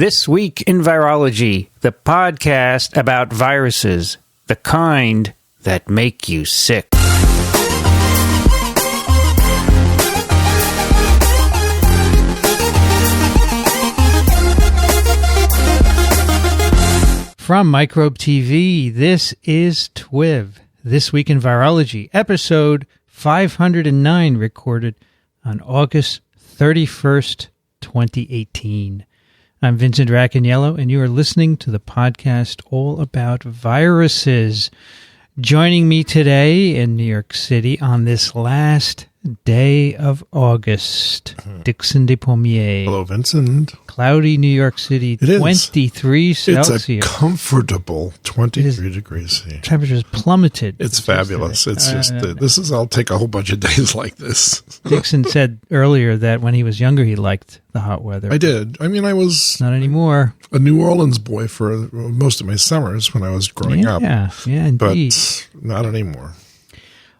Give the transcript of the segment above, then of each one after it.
This Week in Virology, the podcast about viruses, the kind that make you sick. From Microbe TV, this is TWiV, This Week in Virology, episode 509, recorded on August 31st, 2018. I'm Vincent Racaniello, and you are listening to the podcast all about viruses. Joining me today in New York City on this last day of August, Dickson Despommier. Hello, Vincent. Cloudy New York City, 23 Celsius. It's a comfortable 23 degrees. Temperature's plummeted. It's fabulous. I'll take a whole bunch of days like this. Dickson said earlier that when he was younger, he liked the hot weather. I did. I mean, I was not anymore. A New Orleans boy for most of my summers when I was growing up. Yeah, indeed. But not anymore.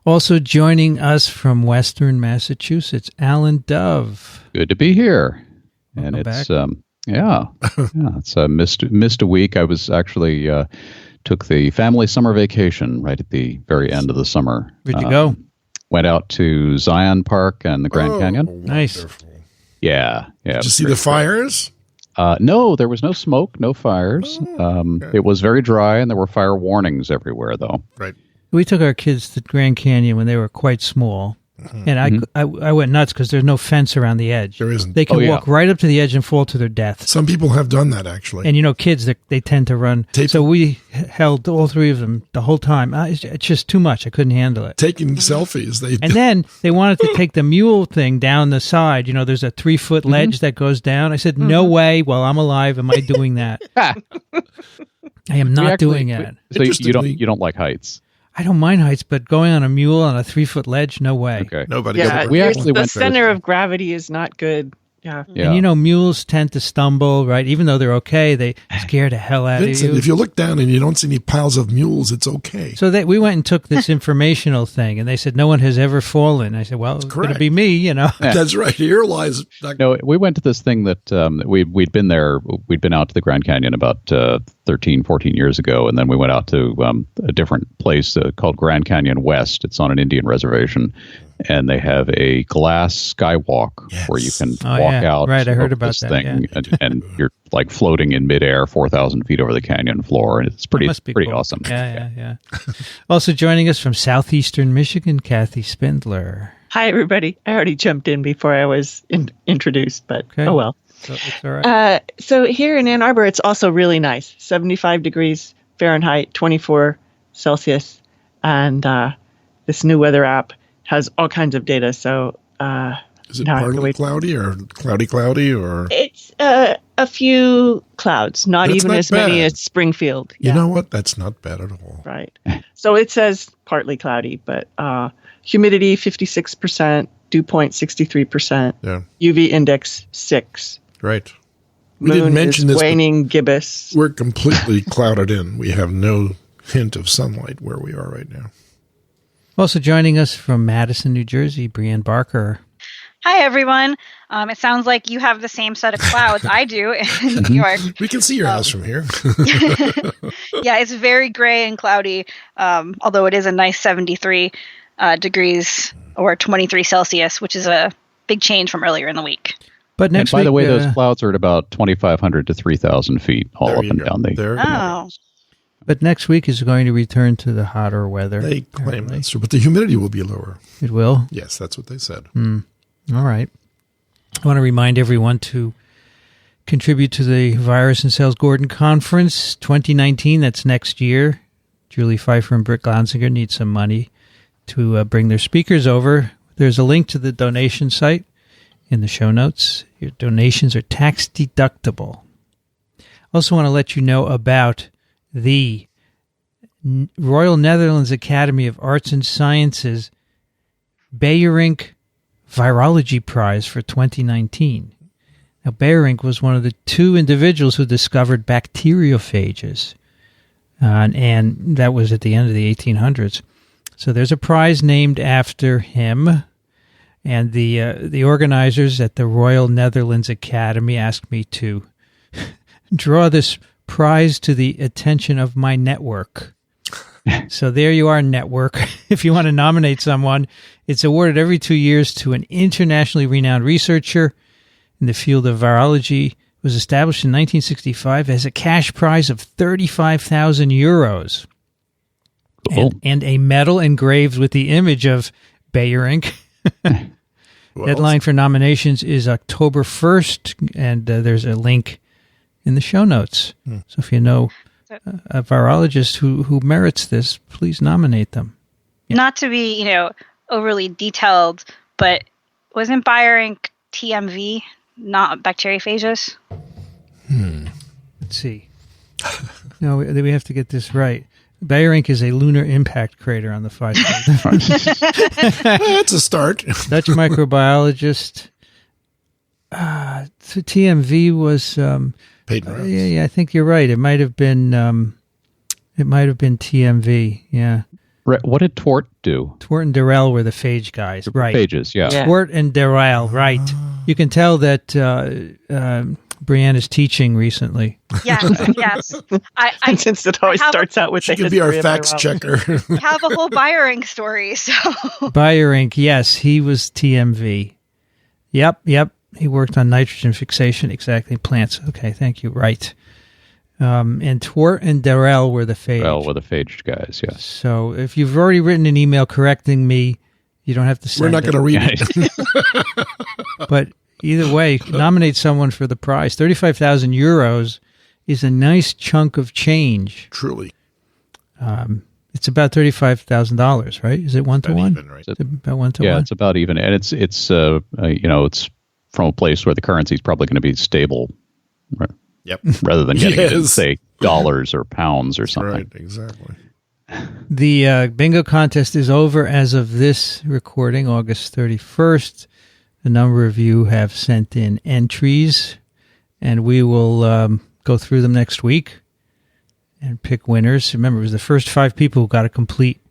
Also joining us from Western Massachusetts, Alan Dove. Good to be here. Welcome and it's back. It's missed a week. I was actually took the family summer vacation right at the very end of the summer. Where'd you go? Went out to Zion Park and the Grand Canyon. Nice. Wonderful. Yeah. Did you see the fires? No, there was no smoke, no fires. Okay. It was very dry, and there were fire warnings everywhere, though. Right. We took our kids to Grand Canyon when they were quite small, and I went nuts because there's no fence around the edge. There isn't. They can walk right up to the edge and fall to their death. Some people have done that, actually. And, kids, they tend to run. So we held all three of them the whole time. It's just too much. I couldn't handle it. Taking selfies. And then they wanted to take the mule thing down the side. There's a 3-foot ledge that goes down. I said, no way, while I'm alive, am I doing that. I am not doing it. So you don't like heights? I don't mind heights, but going on a mule on a 3-foot ledge, no way. Okay. Nobody. Yeah, we actually the center of gravity is not good. Yeah. And mules tend to stumble, right? Even though they're okay, they scare the hell out Vincent, of you. if you look down and you don't see any piles of mules, it's okay. So we went and took this informational thing, and they said no one has ever fallen. I said, well, it's going to be me, That's right. Here lies. No, we went to this thing that we'd been there. We'd been out to the Grand Canyon about 13, 14 years ago, and then we went out to a different place called Grand Canyon West. It's on an Indian reservation, and they have a glass skywalk where you can walk out. Right, I heard about this that thing, and you're like floating in midair 4,000 feet over the canyon floor, and it's pretty cool. awesome. Yeah. Also joining us from southeastern Michigan, Kathy Spindler. Hi, everybody. I already jumped in before I was introduced, but oh well. So it's all right. So here in Ann Arbor, it's also really nice. 75 degrees Fahrenheit, 24 Celsius, and this new weather app has all kinds of data. So is it partly cloudy or cloudy or? It's a few clouds, not even as many as Springfield. You know what? That's not bad at all. Right. So it says partly cloudy, but humidity 56%, dew point 63%, UV index 6. Right. We didn't mention this. Waning gibbous. We're completely clouded in. We have no hint of sunlight where we are right now. Also joining us from Madison, New Jersey, Brianne Barker. Hi, everyone. It sounds like you have the same set of clouds I do in New York. We can see your house from here. Yeah, it's very gray and cloudy, although it is a nice 73 degrees or 23 Celsius, which is a big change from earlier in the week. But next by week, the way, those clouds are at about 2,500 to 3,000 feet all up and down the. But next week is going to return to the hotter weather. They claim that's true, but the humidity will be lower. It will? Yes, that's what they said. All right. I want to remind everyone to contribute to the Virus and Cells Gordon Conference 2019. That's next year. Julie Pfeiffer and Britt Glanzinger need some money to bring their speakers over. There's a link to the donation site in the show notes. Your donations are tax deductible. Also want to let you know about the Royal Netherlands Academy of Arts and Sciences Bayerink Virology Prize for 2019. Now, Bayerink was one of the 2 individuals who discovered bacteriophages, and that was at the end of the 1800s. So there's a prize named after him, and the organizers at the Royal Netherlands Academy asked me to draw this prize to the attention of my network. So there you are, network. If you want to nominate someone, it's awarded every 2 years to an internationally renowned researcher in the field of virology. It was established in 1965 as a cash prize of 35,000 euros. Cool. And a medal engraved with the image of Bayerink. Deadline for nominations is October 1st, and there's a link in the show notes. So if you know a virologist who merits this, please nominate them. Yeah. Not to be, overly detailed, but wasn't Bayerink TMV, not bacteriophages? Let's see. No, we have to get this right. Bayerink is a lunar impact crater on the 5. That's a start. Dutch microbiologist. So TMV was Peyton Rose. yeah, I think you're right. It might have been TMV. Yeah. What did Twort do? Twort and Durrell were the phage guys, right? Phages, yeah. Twort and Durrell, right? You can tell that Brianne is teaching recently. Yes. Since it always starts out with She the could be our history of facts virology. checker. I have a whole Bayerink story, so. Bayerink, yes, he was TMV. Yep. He worked on nitrogen fixation, exactly, plants. Okay, thank you. Right. And Twort and Durrell were the phage. Well, with the phaged guys, yes. So if you've already written an email correcting me, you don't have to send We're not going to read it. But either way, nominate someone for the prize. 35,000 euros is a nice chunk of change. Truly. It's about $35,000, right? Is it 1-to-1? Even, right? It's about 1-to-1. Yeah, it's about even, and it's it's from a place where the currency is probably going to be stable, right? Yep. Rather than getting it in, Yes. say, dollars or pounds or something. Right, exactly. The bingo contest is over as of this recording, August 31st. A number of you have sent in entries, and we will go through them next week and pick winners. Remember, it was the first 5 people who got a complete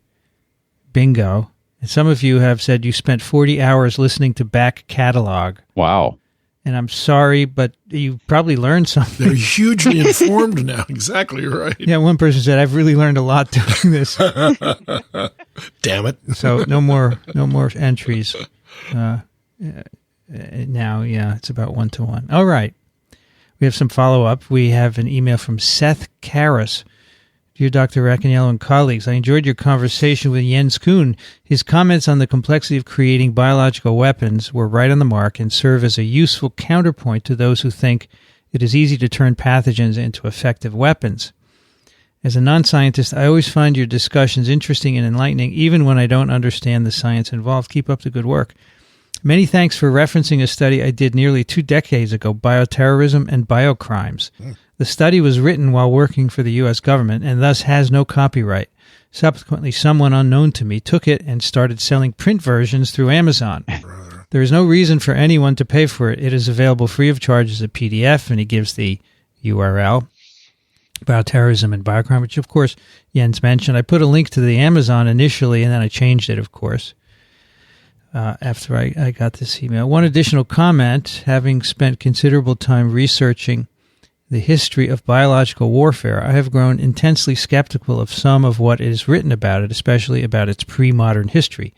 bingo. And some of you have said you spent 40 hours listening to back catalog. Wow. And I'm sorry, but you probably learned something. They're hugely informed now. Exactly right. Yeah, one person said, I've really learned a lot doing this. Damn it. So no more entries. Now, yeah, it's about 1-to-1. All right. We have some follow-up. We have an email from Seth Karras. Dear Dr. Racaniello and colleagues, I enjoyed your conversation with Jens Kuhn. His comments on the complexity of creating biological weapons were right on the mark and serve as a useful counterpoint to those who think it is easy to turn pathogens into effective weapons. As a non-scientist, I always find your discussions interesting and enlightening, even when I don't understand the science involved. Keep up the good work. Many thanks for referencing a study I did nearly 2 decades ago, Bioterrorism and Biocrimes. The study was written while working for the U.S. government and thus has no copyright. Subsequently, someone unknown to me took it and started selling print versions through Amazon. There is no reason for anyone to pay for it. It is available free of charge as a PDF, and he gives the URL, Bioterrorism and Biocrime, which, of course, Jens mentioned. I put a link to the Amazon initially, and then I changed it, of course, after I got this email. One additional comment, having spent considerable time researching the history of biological warfare, I have grown intensely skeptical of some of what is written about it, especially about its pre-modern history.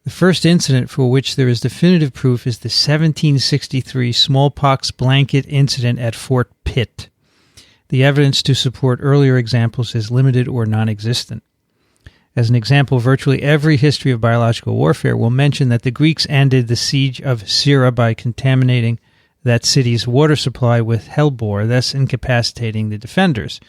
The first incident for which there is definitive proof is the 1763 smallpox blanket incident at Fort Pitt. The evidence to support earlier examples is limited or non-existent. As an example, virtually every history of biological warfare will mention that the Greeks ended the siege of Syra by contaminating that city's water supply with hellebore, thus incapacitating the defenders.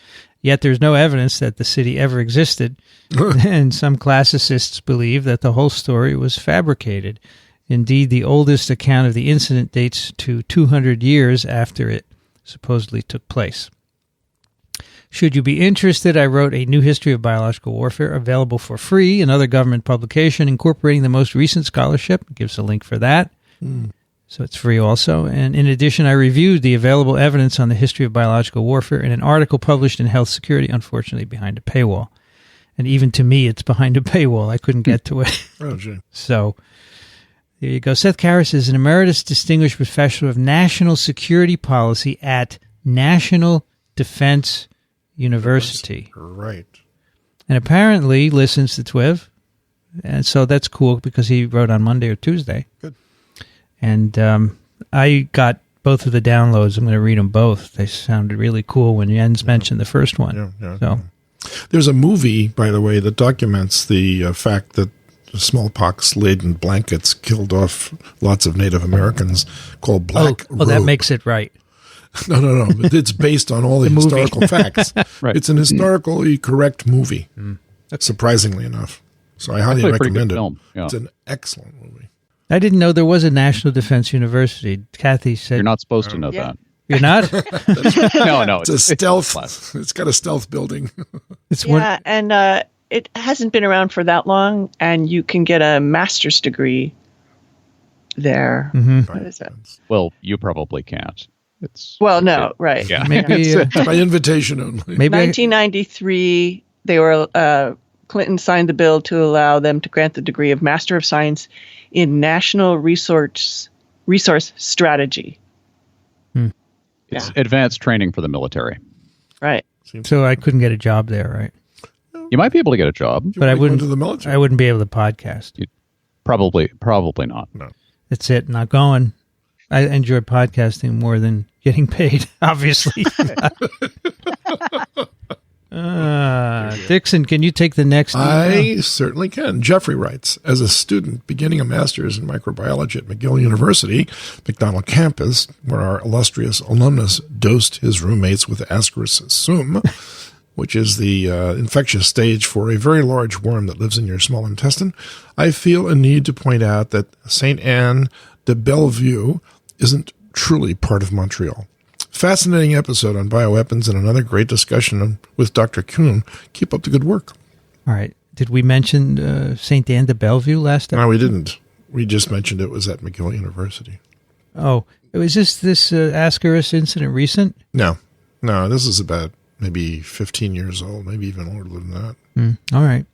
Yet there's no evidence that the city ever existed, and some classicists believe that the whole story was fabricated. Indeed, the oldest account of the incident dates to 200 years after it supposedly took place. Should you be interested, I wrote a new history of biological warfare available for free, another government publication incorporating the most recent scholarship. It gives a link for that. So it's free also. And in addition, I reviewed the available evidence on the history of biological warfare in an article published in Health Security, unfortunately behind a paywall. And even to me, it's behind a paywall. I couldn't get to it. Oh, gee. So there you go. Seth Karras is an emeritus distinguished professor of national security policy at National Defense University. Right. And apparently listens to TWiV. And so that's cool because he wrote on Monday or Tuesday. Good. And I got both of the downloads. I'm going to read them both. They sounded really cool when Jens mentioned the first one. So there's a movie, by the way, that documents the fact that smallpox-laden blankets killed off lots of Native Americans called Black Robe. That makes it right. No. It's based on all the historical facts. Right. It's an historically correct movie, surprisingly enough. So I highly recommend it. Film. Yeah. It's an excellent movie. I didn't know there was a National Defense University. Kathy said... You're not supposed to know that. You're not? No. It's a stealth. It's got a stealth building. And it hasn't been around for that long, and you can get a master's degree there. Mm-hmm. What is it? Well, you probably can't. Right. Yeah. Maybe by invitation only. maybe 1993, they were Clinton signed the bill to allow them to grant the degree of Master of Science in National Resource Strategy. It's advanced training for the military. Right. So I couldn't get a job there, right? You might be able to get a job. But I wouldn't. To the military. I wouldn't be able to podcast. Probably not. No. That's it. Not going. I enjoy podcasting more than getting paid, obviously. Dickson, can you take the next email? I certainly can. Jeffrey writes, as a student beginning a master's in microbiology at McGill University, McDonald campus, where our illustrious alumnus dosed his roommates with Ascaris sum, which is the infectious stage for a very large worm that lives in your small intestine, I feel a need to point out that St. Anne de Bellevue isn't truly part of Montreal. Fascinating episode on bioweapons and another great discussion with Dr. Kuhn. Keep up the good work. All right. Did we mention St. Anne de Bellevue last time? No, we didn't. We just mentioned it was at McGill University. Oh, was this Ascaris incident recent? No, this is about maybe 15 years old, maybe even older than that. All right.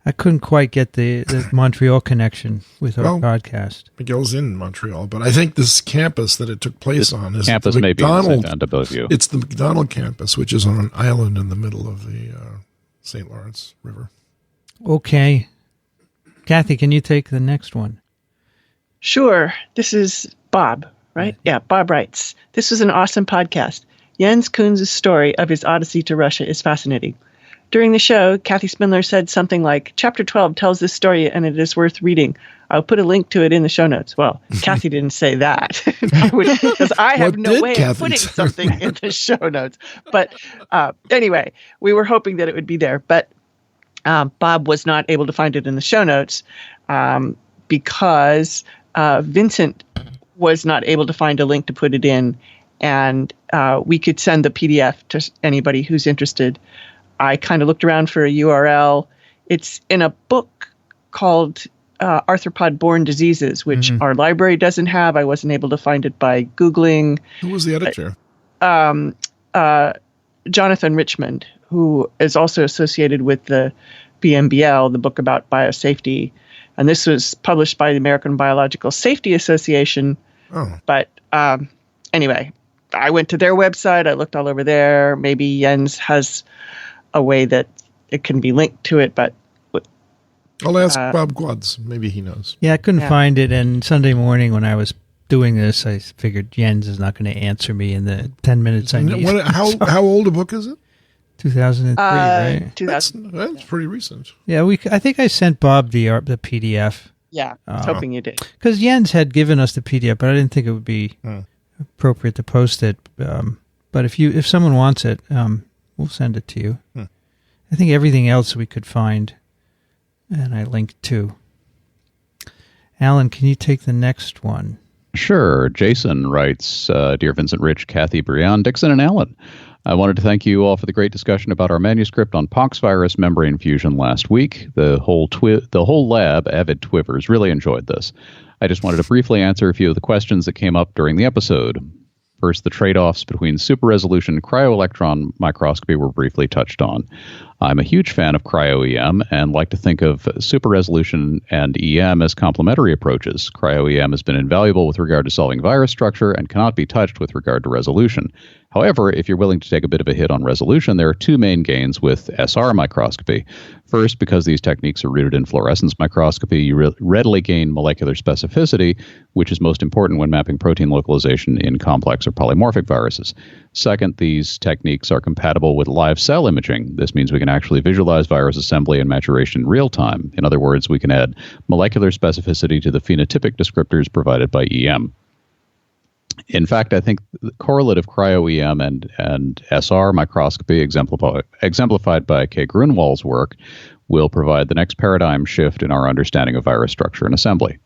I couldn't quite get the Montreal connection with our podcast. McGill's in Montreal, but I think this campus that it took place on is campus the McDonald. It's the McDonald campus, which is on an island in the middle of the St. Lawrence River. Okay. Kathy, can you take the next one? Sure. This is Bob, right? Yeah, Bob writes, this was an awesome podcast. Jens Kuhn's story of his odyssey to Russia is fascinating. During the show, Kathy Spindler said something like, Chapter 12 tells this story and it is worth reading. I'll put a link to it in the show notes. Well, Kathy didn't say that because I have no way of putting something in the show notes. But anyway, we were hoping that it would be there. But Bob was not able to find it in the show notes because Vincent was not able to find a link to put it in. And we could send the PDF to anybody who's interested. I kind of looked around for a URL. It's in a book called Arthropod-Borne Diseases, which our library doesn't have. I wasn't able to find it by Googling. Who was the editor? Jonathan Richmond, who is also associated with the BMBL, the book about biosafety. And this was published by the American Biological Safety Association. Oh. But anyway, I went to their website. I looked all over there. Maybe Jens has a way that it can be linked to it, but I'll ask Bob Quads. Maybe he knows. Yeah, I couldn't find it. And Sunday morning when I was doing this, I figured Jens is not going to answer me in the 10 minutes I need. How old a book is it? 2003, right? 2000. That's pretty recent. Yeah, I think I sent Bob the PDF. Yeah, I was hoping you did. Because Jens had given us the PDF, but I didn't think it would be appropriate to post it. But if someone wants it, we'll send it to you. I think everything else we could find, and I linked to. Alan, can you take the next one? Sure. Jason writes, Dear Vincent, Rich, Kathy, Brianne, Dickson, and Alan. I wanted to thank you all for the great discussion about our manuscript on poxvirus membrane fusion last week. The whole lab, avid TWiVers, really enjoyed this. I just wanted to briefly answer a few of the questions that came up during the episode. First, the trade-offs between super-resolution cryo-electron microscopy were briefly touched on. I'm a huge fan of cryo-EM and like to think of super-resolution and EM as complementary approaches. Cryo-EM has been invaluable with regard to solving virus structure and cannot be touched with regard to resolution. However, if you're willing to take a bit of a hit on resolution, there are two main gains with SR microscopy. First, because these techniques are rooted in fluorescence microscopy, you readily gain molecular specificity, which is most important when mapping protein localization in complex or polymorphic viruses. Second, these techniques are compatible with live cell imaging. This means we can actually visualize virus assembly and maturation in real time. In other words, we can add molecular specificity to the phenotypic descriptors provided by EM. In fact, I think correlative cryo-EM and SR microscopy, exemplified by Kay Grunwald's work, will provide the next paradigm shift in our understanding of virus structure and assembly.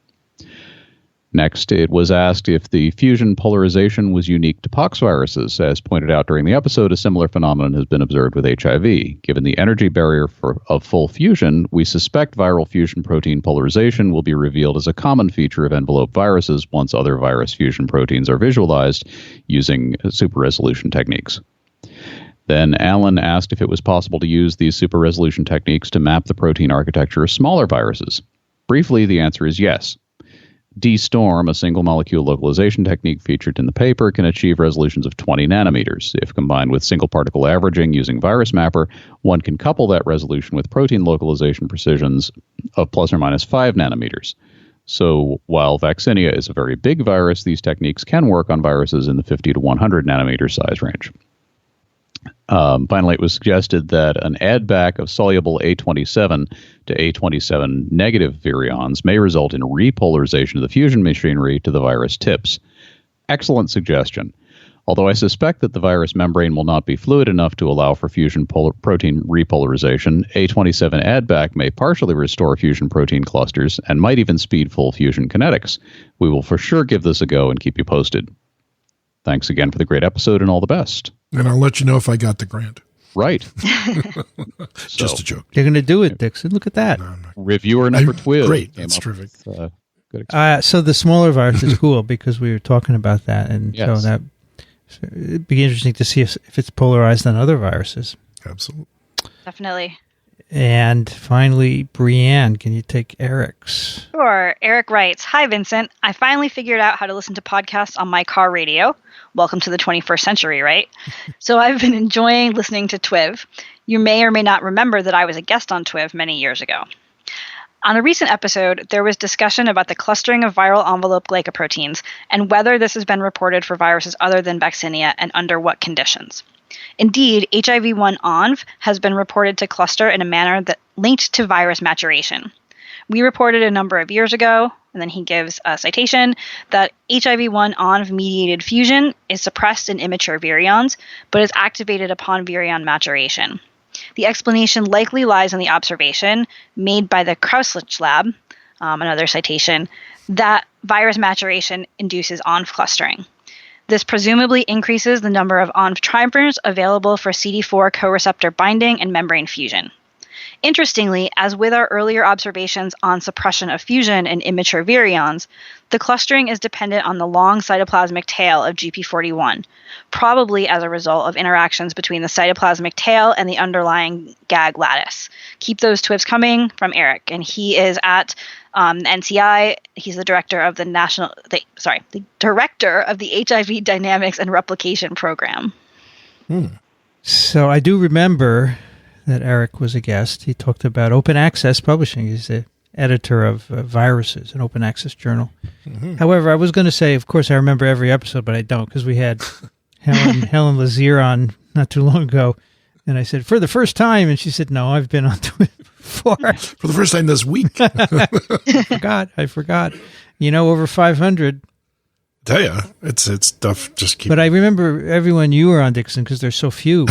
Next, it was asked if the fusion polarization was unique to poxviruses. As pointed out during the episode, a similar phenomenon has been observed with HIV. Given the energy barrier of full fusion, we suspect viral fusion protein polarization will be revealed as a common feature of envelope viruses once other virus fusion proteins are visualized using super-resolution techniques. Then Alan asked if it was possible to use these super-resolution techniques to map the protein architecture of smaller viruses. Briefly, the answer is yes. DStorm, a single-molecule localization technique featured in the paper, can achieve resolutions of 20 nanometers. If combined with single-particle averaging using Virus Mapper, one can couple that resolution with protein localization precisions of plus or minus 5 nanometers. So while Vaccinia is a very big virus, these techniques can work on viruses in the 50 to 100 nanometer size range. Finally, it was suggested that an add-back of soluble A27 to A27 negative virions may result in repolarization of the fusion machinery to the virus tips. Excellent suggestion. Although I suspect that the virus membrane will not be fluid enough to allow for fusion protein repolarization, A27 add-back may partially restore fusion protein clusters and might even speed full fusion kinetics. We will for sure give this a go and keep you posted. Thanks again for the great episode and all the best. And I'll let you know if I got the grant. Right. Just a joke. They're going to do it, Dickson. Look at that. No, Reviewer number TWiV. Great. That's terrific. Good so the smaller virus is cool because we were talking about that. And yes. so it'd be interesting to see if it's polarized on other viruses. Absolutely. Definitely. And finally, Brianne, can you take Eric's? Sure. Eric writes, "Hi, Vincent. I finally figured out how to listen to podcasts on my car radio. Welcome to the 21st century, right? So I've been enjoying listening to TWiV. You may or may not remember that I was a guest on TWiV many years ago. On a recent episode, there was discussion about the clustering of viral envelope glycoproteins and whether this has been reported for viruses other than Vaccinia and under what conditions. Indeed, HIV-1-ONV has been reported to cluster in a manner that linked to virus maturation. We reported a number of years ago," and then he gives a citation, "that HIV-1-ONV-mediated fusion is suppressed in immature virions, but is activated upon virion maturation. The explanation likely lies in the observation made by the Krauslich lab," another citation, "that virus maturation induces ONV clustering. This presumably increases the number of ONV trimers available for CD4 co-receptor binding and membrane fusion. Interestingly, as with our earlier observations on suppression of fusion in immature virions, the clustering is dependent on the long cytoplasmic tail of GP41, probably as a result of interactions between the cytoplasmic tail and the underlying GAG lattice. Keep those TWiVs coming," from Eric, and he is at NCI. He's the director of the director of the HIV Dynamics and Replication Program. So I do remember that Eric was a guest. He talked about open access publishing. He's the editor of Viruses, an open access journal. Mm-hmm. However, I was going to say, of course, I remember every episode, but I don't, because we had Helen Lazier on not too long ago, and I said, "For the first time," and she said, "No, I've been on Twitter before." For the first time this week. I forgot. Over 500. Tell you, it's tough. Just keep. But I remember everyone you were on, Dickson, because there's so few.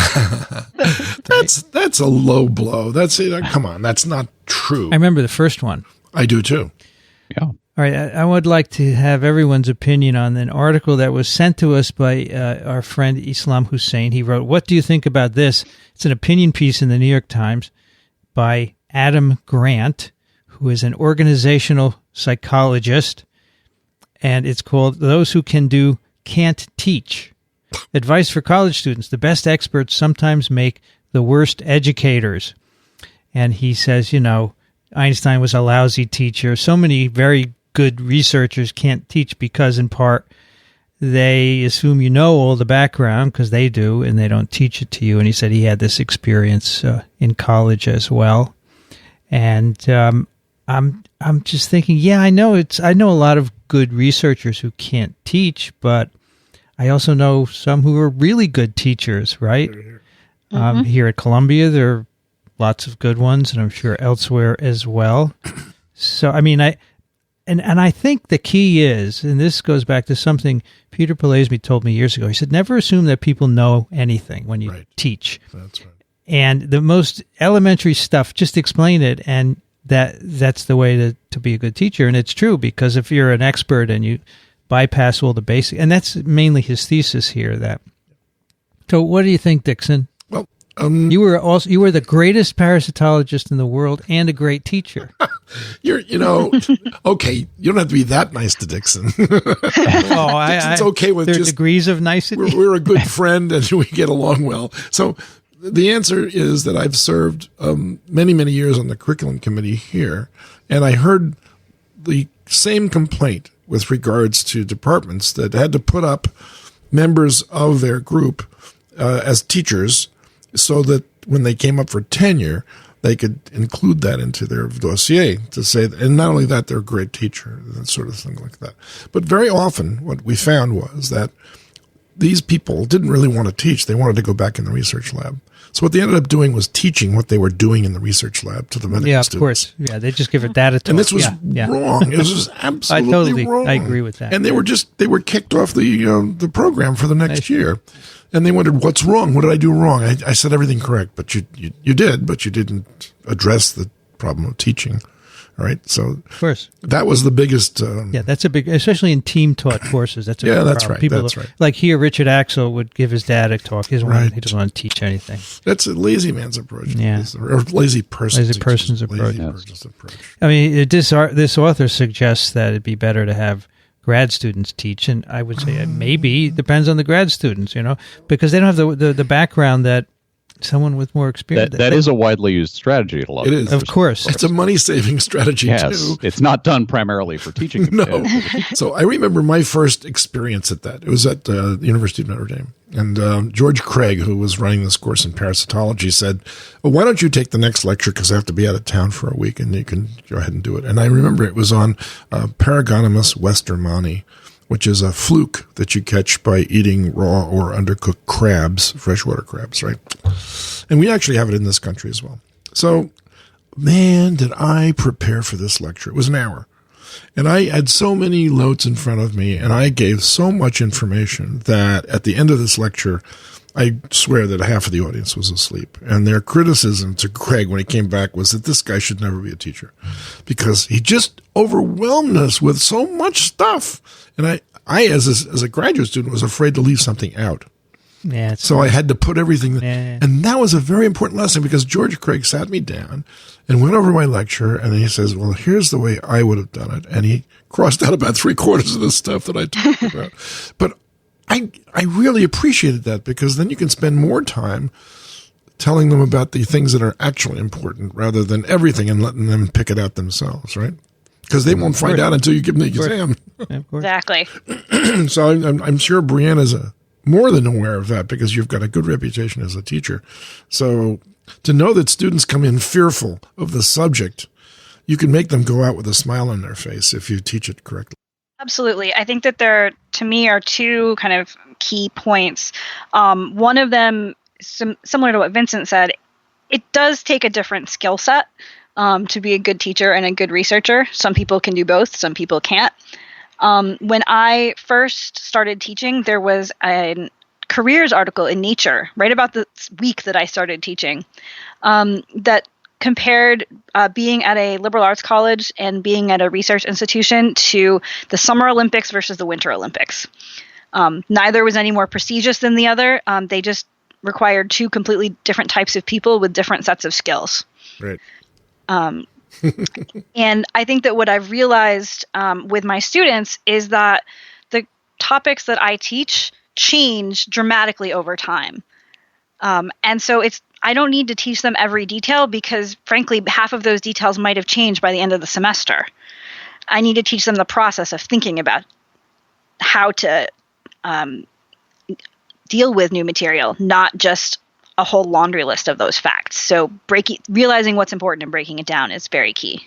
That's a low blow. That's it. Come on, that's not true. I remember the first one. I do too. Yeah. All right, I would like to have everyone's opinion on an article that was sent to us by our friend Islam Hussein. He wrote, "What do you think about this?" It's an opinion piece in the New York Times by Adam Grant, who is an organizational psychologist. And it's called "Those Who Can Do Can't Teach. Advice for College Students. The best experts sometimes make the worst educators." And he says, Einstein was a lousy teacher. So many very good researchers can't teach because, in part, they assume you know all the background because they do, and they don't teach it to you. And he said he had this experience in college as well. And I'm just thinking, yeah, I know a lot of good researchers who can't teach, but I also know some who are really good teachers, right? Here at Columbia, there are lots of good ones, and I'm sure elsewhere as well. So, I mean, I think the key is, and this goes back to something Peter Pelesme told me years ago. He said, never assume that people know anything when you teach. That's right. And the most elementary stuff, just explain it, and that's the way to be a good teacher. And it's true, because if you're an expert and you bypass all the basic, and that's mainly his thesis here. So what do you think, Dickson? Well, you were the greatest parasitologist in the world and a great teacher. Okay, you don't have to be that nice to Dickson. It's okay with there are just degrees of nicety. We're a good friend and we get along well. So the answer is that I've served many, many years on the curriculum committee here, and I heard the same complaint with regards to departments that had to put up members of their group as teachers so that when they came up for tenure, they could include that into their dossier to say, and not only that, they're a great teacher, that sort of thing like that. But very often what we found was that these people didn't really want to teach. They wanted to go back in the research lab. So what they ended up doing was teaching what they were doing in the research lab to the medical students. Yeah, of course. Yeah, they just give it data talk. And this was wrong. It was just absolutely wrong. I agree with that. And they were kicked off the program for the next year. And they wondered, what's wrong? What did I do wrong? I said everything correct, but you did, but you didn't address the problem of teaching. All right. So of course, that was the biggest. That's a big, especially in team taught courses. That's a big that's problem. right. People, that's right. Like here, Richard Axel would give his dad a talk. He doesn't want to teach anything. That's a lazy man's approach. Yeah. Or lazy person's approach. Approach. I mean, this author suggests that it'd be better to have grad students teach, and I would say maybe it depends on the grad students, because they don't have the background that someone with more experience. That is a widely used strategy at a lot of is. Of course. It's a money-saving strategy, too. It's not done primarily for teaching. No. So I remember my first experience at that. It was at the University of Notre Dame. And George Craig, who was running this course in parasitology, said, well, why don't you take the next lecture, because I have to be out of town for a week, and you can go ahead and do it. And I remember it was on Paragonimus westermanni, which is a fluke that you catch by eating raw or undercooked crabs, freshwater crabs, right? And we actually have it in this country as well. So, man, did I prepare for this lecture. It was an hour. And I had so many notes in front of me, and I gave so much information that at the end of this lecture, I swear that half of the audience was asleep. And their criticism to Craig when he came back was that this guy should never be a teacher because he just overwhelmed us with so much stuff. And I as a graduate student, was afraid to leave something out. Yeah, so I had to put everything. Yeah. And that was a very important lesson because George Craig sat me down and went over my lecture, and he says, well, here's the way I would have done it. And he crossed out about 3/4 of the stuff that I talked about. But I really appreciated that because then you can spend more time telling them about the things that are actually important rather than everything and letting them pick it out themselves, right? Because they won't find out until you give them the exam. Exactly. So I'm sure Brianne is more than aware of that because you've got a good reputation as a teacher. So to know that students come in fearful of the subject, you can make them go out with a smile on their face if you teach it correctly. Absolutely. I think that there, to me, are two kind of key points. One of them, similar to what Vincent said, it does take a different skill set to be a good teacher and a good researcher. Some people can do both. Some people can't. When I first started teaching, there was a careers article in Nature right about the week that I started teaching that compared being at a liberal arts college and being at a research institution to the Summer Olympics versus the Winter Olympics. Neither was any more prestigious than the other. They just required two completely different types of people with different sets of skills. Right. And I think that what I've realized with my students is that the topics that I teach change dramatically over time. And so I don't need to teach them every detail because, frankly, half of those details might have changed by the end of the semester. I need to teach them the process of thinking about how to deal with new material, not just a whole laundry list of those facts. So realizing what's important and breaking it down is very key.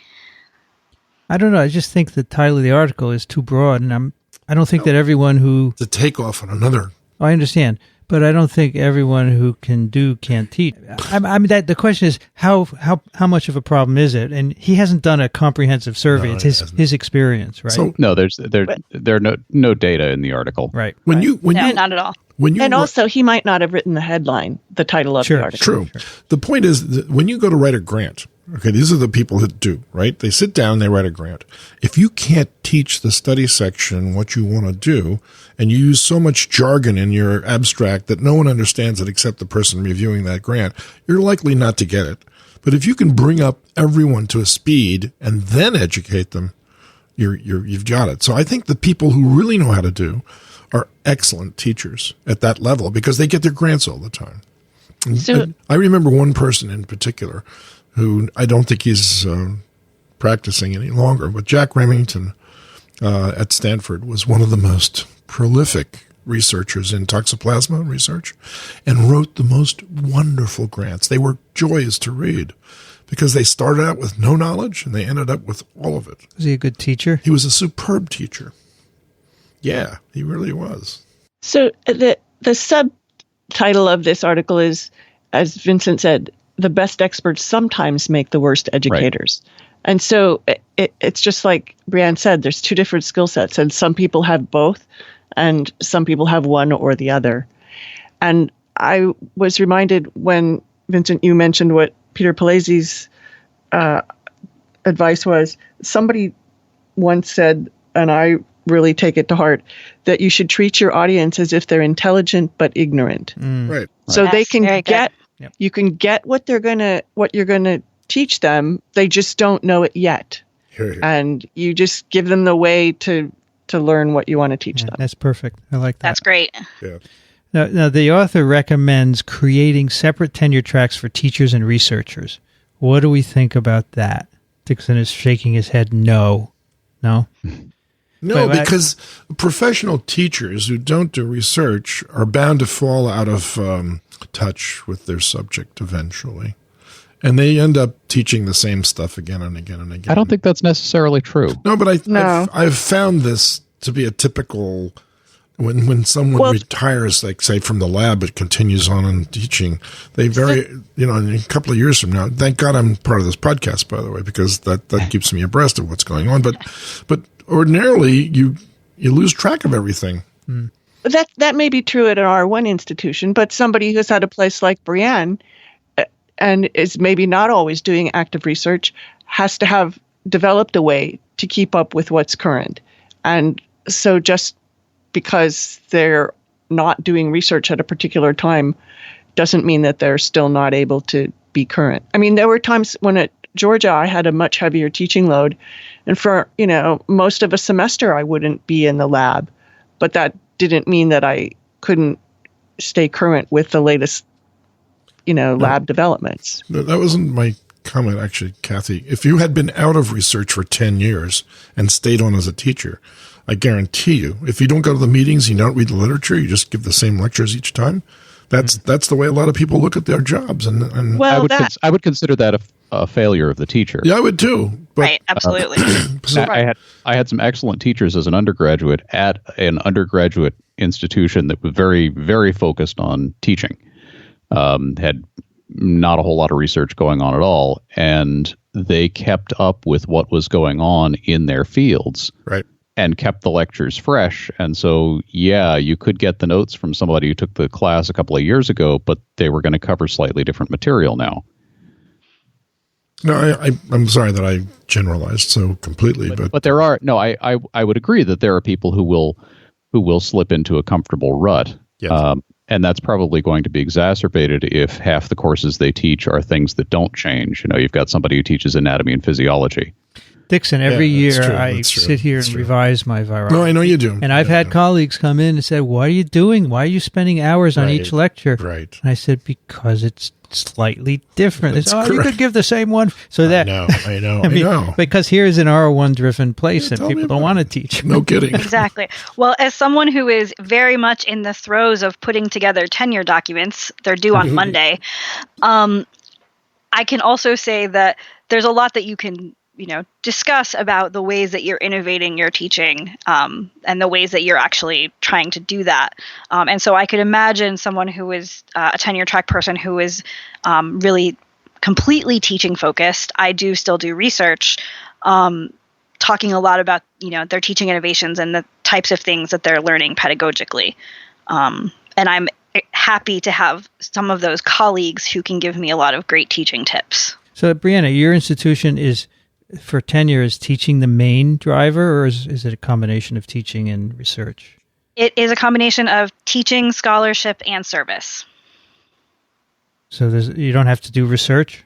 I don't know. I just think the title of the article is too broad, and I don't think that everyone who The takeoff on another. I understand, but I don't think everyone who can't teach. I mean, that the question is how much of a problem is it? And he hasn't done a comprehensive survey. No, it's his experience, right? So no, there are no data in the article. Right. When you Not at all. Also, he might not have written the headline, the title of the article. True. The point is that when you go to write a grant, okay, these are the people that do, right? They sit down, they write a grant. If you can't teach the study section what you want to do, and you use so much jargon in your abstract that no one understands it except the person reviewing that grant, you're likely not to get it. But if you can bring up everyone to a speed and then educate them, you've got it. So I think the people who really know how to do are excellent teachers at that level because they get their grants all the time. And I remember one person in particular who I don't think he's practicing any longer, but Jack Remington at Stanford was one of the most prolific researchers in toxoplasma research and wrote the most wonderful grants. They were joys to read because they started out with no knowledge and they ended up with all of it. Was he a good teacher? He was a superb teacher. Yeah, he really was. So the subtitle of this article is, as Vincent said, the best experts sometimes make the worst educators. Right. And so it's just like Brianne said, there's two different skill sets, and some people have both, and some people have one or the other. And I was reminded when, Vincent, you mentioned what Peter Palazzi's advice was. Somebody once said, and I really take it to heart, that you should treat your audience as if they're intelligent but ignorant. Right. So Yes, they can get, Yep. you can get what you're gonna teach them. They just don't know it yet. Here. And you just give them the way to learn what you want to teach them. That's perfect. I like that. That's great. Yeah. Now, the author recommends creating separate tenure tracks for teachers and researchers. What do we think about that? Dickson is shaking his head no. No? No, because professional teachers who don't do research are bound to fall out of touch with their subject eventually. And they end up teaching the same stuff again and again and again. I don't think that's necessarily true. No, but I've found this to be a typical, when someone retires, like say from the lab, but continues on in teaching, they in a couple of years from now, thank God I'm part of this podcast, by the way, because that keeps me abreast of what's going on. But ordinarily you lose track of everything. That may be true at an R1 institution, but somebody who's at a place like Brianne and is maybe not always doing active research has to have developed a way to keep up with what's current. And so just because they're not doing research at a particular time doesn't mean that they're still not able to be current. I mean, there were times when at Georgia I had a much heavier teaching load, and for, most of a semester I wouldn't be in the lab, but that didn't mean that I couldn't stay current with the latest lab developments. No, that wasn't my comment, actually, Kathy. If you had been out of research for 10 years and stayed on as a teacher, I guarantee you, if you don't go to the meetings, you don't read the literature, you just give the same lectures each time, that's the way a lot of people look at their jobs. And well, I would consider that a failure of the teacher. Yeah, I would too. But, Right, absolutely. I had some excellent teachers as an undergraduate at an undergraduate institution that was very, very focused on teaching. Had not a whole lot of research going on at all, and they kept up with what was going on in their fields, right, and kept the lectures fresh. And so, you could get the notes from somebody who took the class a couple of years ago, but they were going to cover slightly different material now. No, I'm sorry that I generalized so completely, but there are I would agree that there are people who will slip into a comfortable rut. Yes. And that's probably going to be exacerbated if half the courses they teach are things that don't change. You've got somebody who teaches anatomy and physiology. Dickson, every Yeah, that's year true, I that's true, sit here that's and true. revise my virology. No, I know you do. And I've had colleagues come in and said, what are you doing? Why are you spending hours on Right, each lecture? right. And I said, because it's slightly different. They That's said, you correct. could give the same one. So that, I know. because here's an R01 driven place and tell me people don't about want to it. teach. No kidding. Exactly. Well, as someone who is very much in the throes of putting together tenure documents, they're due on Monday. I can also say that there's a lot that you can, discuss about the ways that you're innovating your teaching, and the ways that you're actually trying to do that. And so I could imagine someone who is a tenure track person who is really completely teaching focused. I do still do research, talking a lot about, their teaching innovations and the types of things that they're learning pedagogically. And I'm happy to have some of those colleagues who can give me a lot of great teaching tips. So, Brianne, your institution is, for tenure, is teaching the main driver, or is it a combination of teaching and research? It is a combination of teaching, scholarship, and service. So you don't have to do research?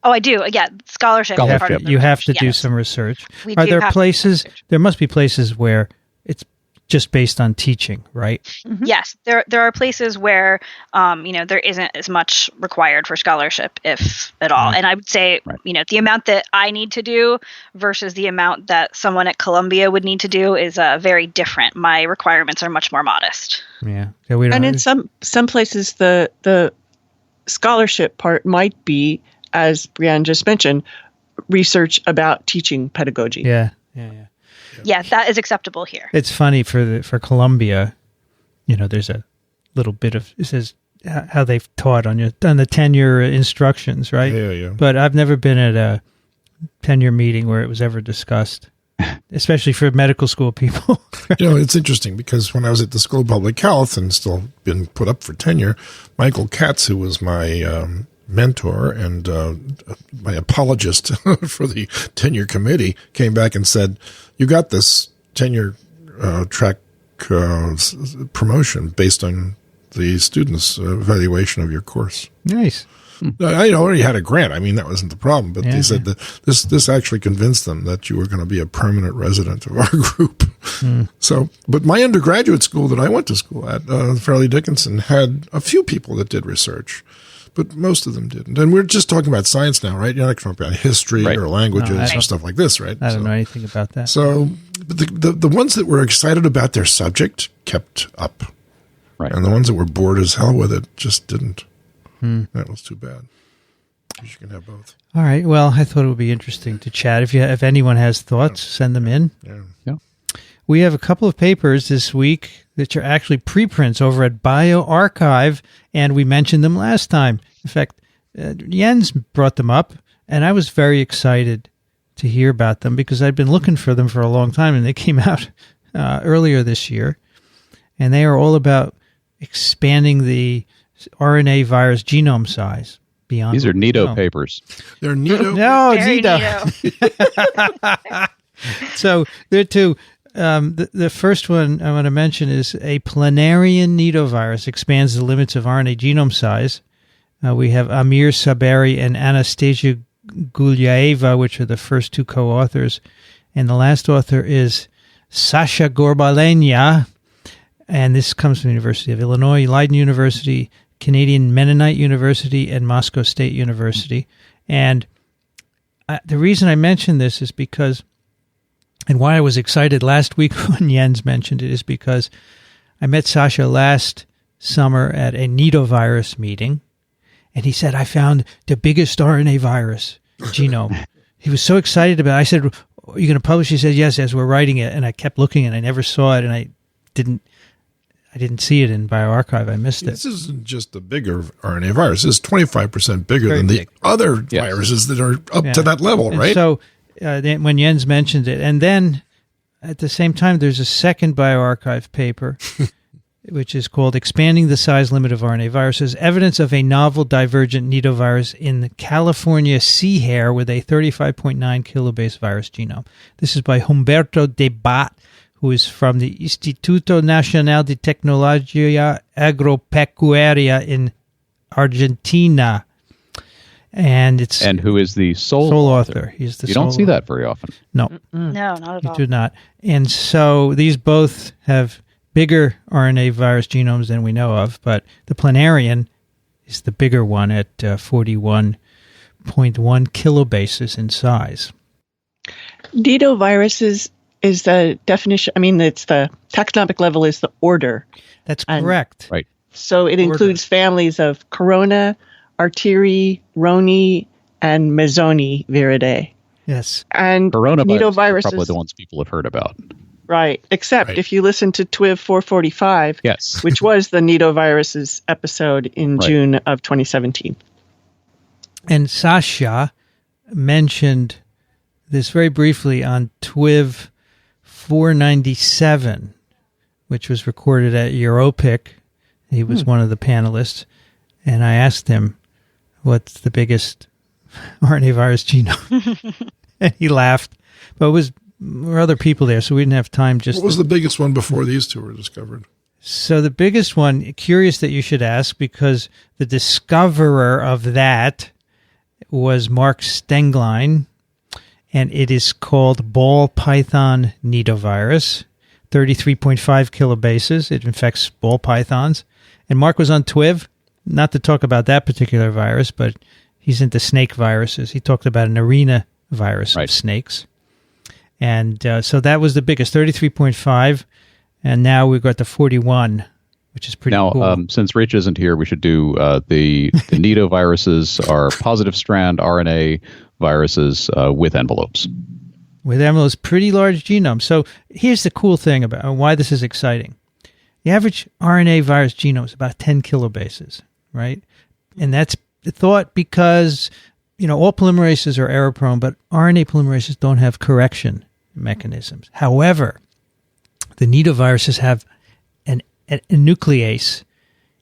Oh, I do. Yeah, scholarship. Is part of the You have to research, do yes. some research. We Are do there have to do places, research. there must be places where it's just based on teaching, right? Mm-hmm. Yes, there are places where there isn't as much required for scholarship, if at all. And I would say, the amount that I need to do versus the amount that someone at Columbia would need to do is very different. My requirements are much more modest. Yeah. We don't, And in some places, the scholarship part might be, as Brianne just mentioned, research about teaching pedagogy. Yeah. Yeah, that is acceptable here. It's funny for Columbia, there's a little bit of, it says how they've taught on the tenure instructions, right? Yeah. But I've never been at a tenure meeting where it was ever discussed, especially for medical school people. It's interesting because when I was at the School of Public Health and still been put up for tenure, Michael Katz, who was my mentor and my apologist for the tenure committee, came back and said, you got this tenure track promotion based on the students' evaluation of your course. Nice. I already had a grant. I mean, that wasn't the problem, but they said that this actually convinced them that you were going to be a permanent resident of our group. So, but my undergraduate school that I went to school at, Fairleigh Dickinson, had a few people that did research, but most of them didn't. And we're just talking about science now, right? You're not talking about history or languages or stuff like this, right? I don't know anything about that. So but the ones that were excited about their subject kept up. Right. And the ones that were bored as hell with it just didn't. That was too bad. You can have both. All right. Well, I thought it would be interesting to chat. If anyone has thoughts, send them in. Yeah. We have a couple of papers this week that are actually preprints over at BioArchive, and we mentioned them last time. In fact, Jens brought them up, and I was very excited to hear about them because I'd been looking for them for a long time, and they came out earlier this year. And they are all about expanding the RNA virus genome size beyond. These are NITO papers. They're neato. No, Very Zito. So there are two. The first one I want to mention is a planarian nidovirus expands the limits of RNA genome size. We have Amir Saberi and Anastasia Gulyaeva, which are the first two co-authors. And the last author is Sasha Gorbalenya. And this comes from the University of Illinois, Leiden University, Canadian Mennonite University, and Moscow State University. And the reason I mention this is because, and why I was excited last week when Jens mentioned it, is because I met Sasha last summer at a nidovirus meeting, and he said, I found the biggest RNA virus genome. He was so excited about it. I said, are you going to publish? He said, yes, as we're writing it. And I kept looking, and I never saw it, and I didn't see it in BioArchive. I missed it. This isn't just a bigger RNA virus. This is 25% bigger Very than the big. other viruses that are up to that level, And right? so then when Jens mentioned it, and then at the same time, there's a second BioArchive paper, which is called Expanding the Size Limit of RNA Viruses, Evidence of a Novel Divergent Nidovirus in the California Sea Hare with a 35.9 kilobase virus genome. This is by Humberto Debat, who is from the Instituto Nacional de Tecnología Agropecuaria in Argentina. And who is the sole author. He's the you sole don't see that very often. No. No, not at You all. do not. And so these both have bigger RNA virus genomes than we know of, but the planarian is the bigger one at 41.1 kilobases in size. Nidoviruses is the definition. I mean, it's the taxonomic level is the order. That's correct. Right. So it includes families of Corona, Arteri, Roni, and Mezzoni viridae. Yes. And Coronaviruses are nidoviruses, probably the ones people have heard about. right? Except Right. if you listen to TWiV 445, Yes. which was the nidoviruses episode in Right. June of 2017. And Sasha mentioned this very briefly on TWiV 497, which was recorded at Europic. He was one of the panelists. And I asked him, what's the biggest RNA virus genome? And he laughed. But there were other people there, so we didn't have time just What was the biggest one before these two were discovered? So the biggest one, curious that you should ask, because the discoverer of that was Mark Stenglein, and it is called ball python nidovirus, 33.5 kilobases. It infects ball pythons. And Mark was on TWiV, not to talk about that particular virus, but he's into snake viruses. He talked about an arena virus Right. of snakes. And so that was the biggest, 33.5. And now we've got the 41, which is pretty Now, cool. since Rich isn't here, we should do the nidoviruses are positive strand RNA viruses with envelopes. With envelopes, pretty large genome. So here's the cool thing about why this is exciting. The average RNA virus genome is about 10 kilobases, right? And that's thought because, all polymerases are error prone, but RNA polymerases don't have correction mechanisms. However, the nidoviruses have a nuclease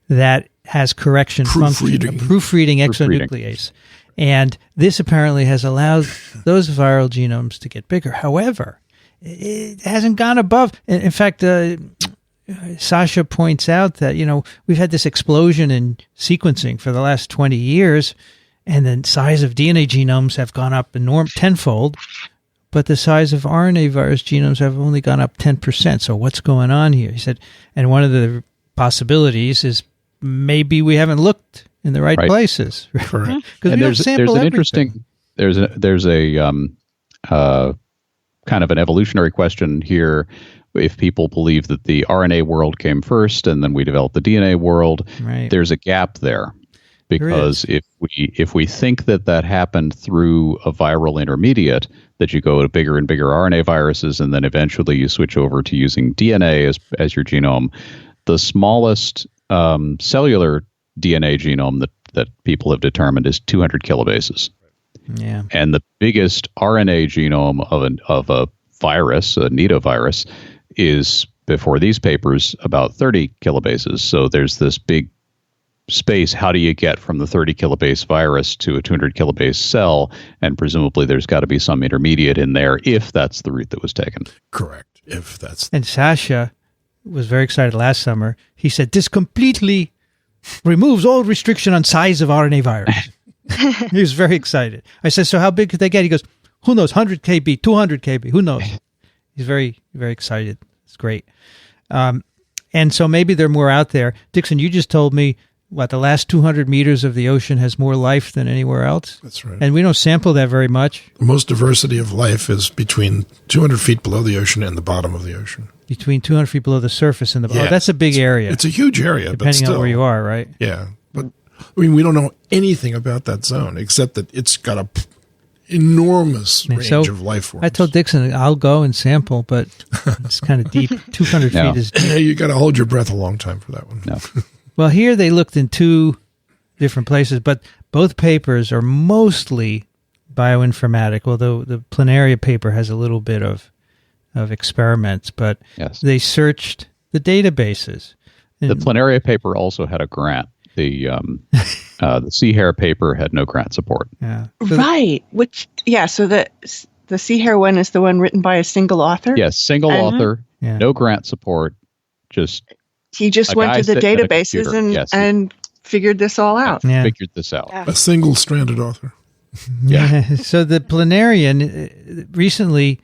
that has correction function, a proofreading exonuclease. And this apparently has allowed those viral genomes to get bigger. However, it hasn't gone above. In fact, Sasha points out that, we've had this explosion in sequencing for the last 20 years, and the size of DNA genomes have gone up tenfold, but the size of RNA virus genomes have only gone up 10%. So what's going on here? He said, and one of the possibilities is maybe we haven't looked in the right places. Correct. Because we don't sample everything. There's a kind of an evolutionary question here. If people believe that the RNA world came first and then we developed the DNA world, Right. there's a gap there. Because if we think that happened through a viral intermediate, that you go to bigger and bigger RNA viruses, and then eventually you switch over to using DNA as your genome, the smallest cellular DNA genome that people have determined is 200 kilobases. Yeah. And the biggest RNA genome of a virus, a nidovirus, is, before these papers, about 30 kilobases. So there's this big space. How do you get from the 30 kilobase virus to a 200 kilobase cell? And presumably there's got to be some intermediate in there if that's the route that was taken. Correct. If that's And Sasha was very excited last summer. He said, this completely removes all restriction on size of RNA virus. He was very excited. I said, so how big could they get? He goes, who knows, 100 kb, 200 kb, who knows? He's very, very excited. It's great. And so maybe there are more out there. Dickson, you just told me, the last 200 meters of the ocean has more life than anywhere else? That's right. And we don't sample that very much. The most diversity of life is between 200 feet below the ocean and the bottom of the ocean. Between 200 feet below the surface and the bottom. Yeah. That's a big area. It's a huge area, but depending still. on where you are, right? Yeah. But, we don't know anything about that zone except that it's got a enormous range of life forms. I told Dickson I'll go and sample, but it's kind of deep. 200 No. feet is deep. You got to hold your breath a long time for that one. No. Well, here they looked in two different places, but both papers are mostly bioinformatic, although the Planaria paper has a little bit of experiments, but Yes. they searched the databases. The Planaria paper also had a grant. The Sea Hare paper had no grant support. Yeah. Right. So the Sea Hare one is the one written by a single author? Yes, single author, Yeah. no grant support, just He just A went guy to the sitting at a databases computer. Yes. and figured this all out. Yeah. Figured this out. Yeah. A single-stranded author. Yeah. So the planarian, recently,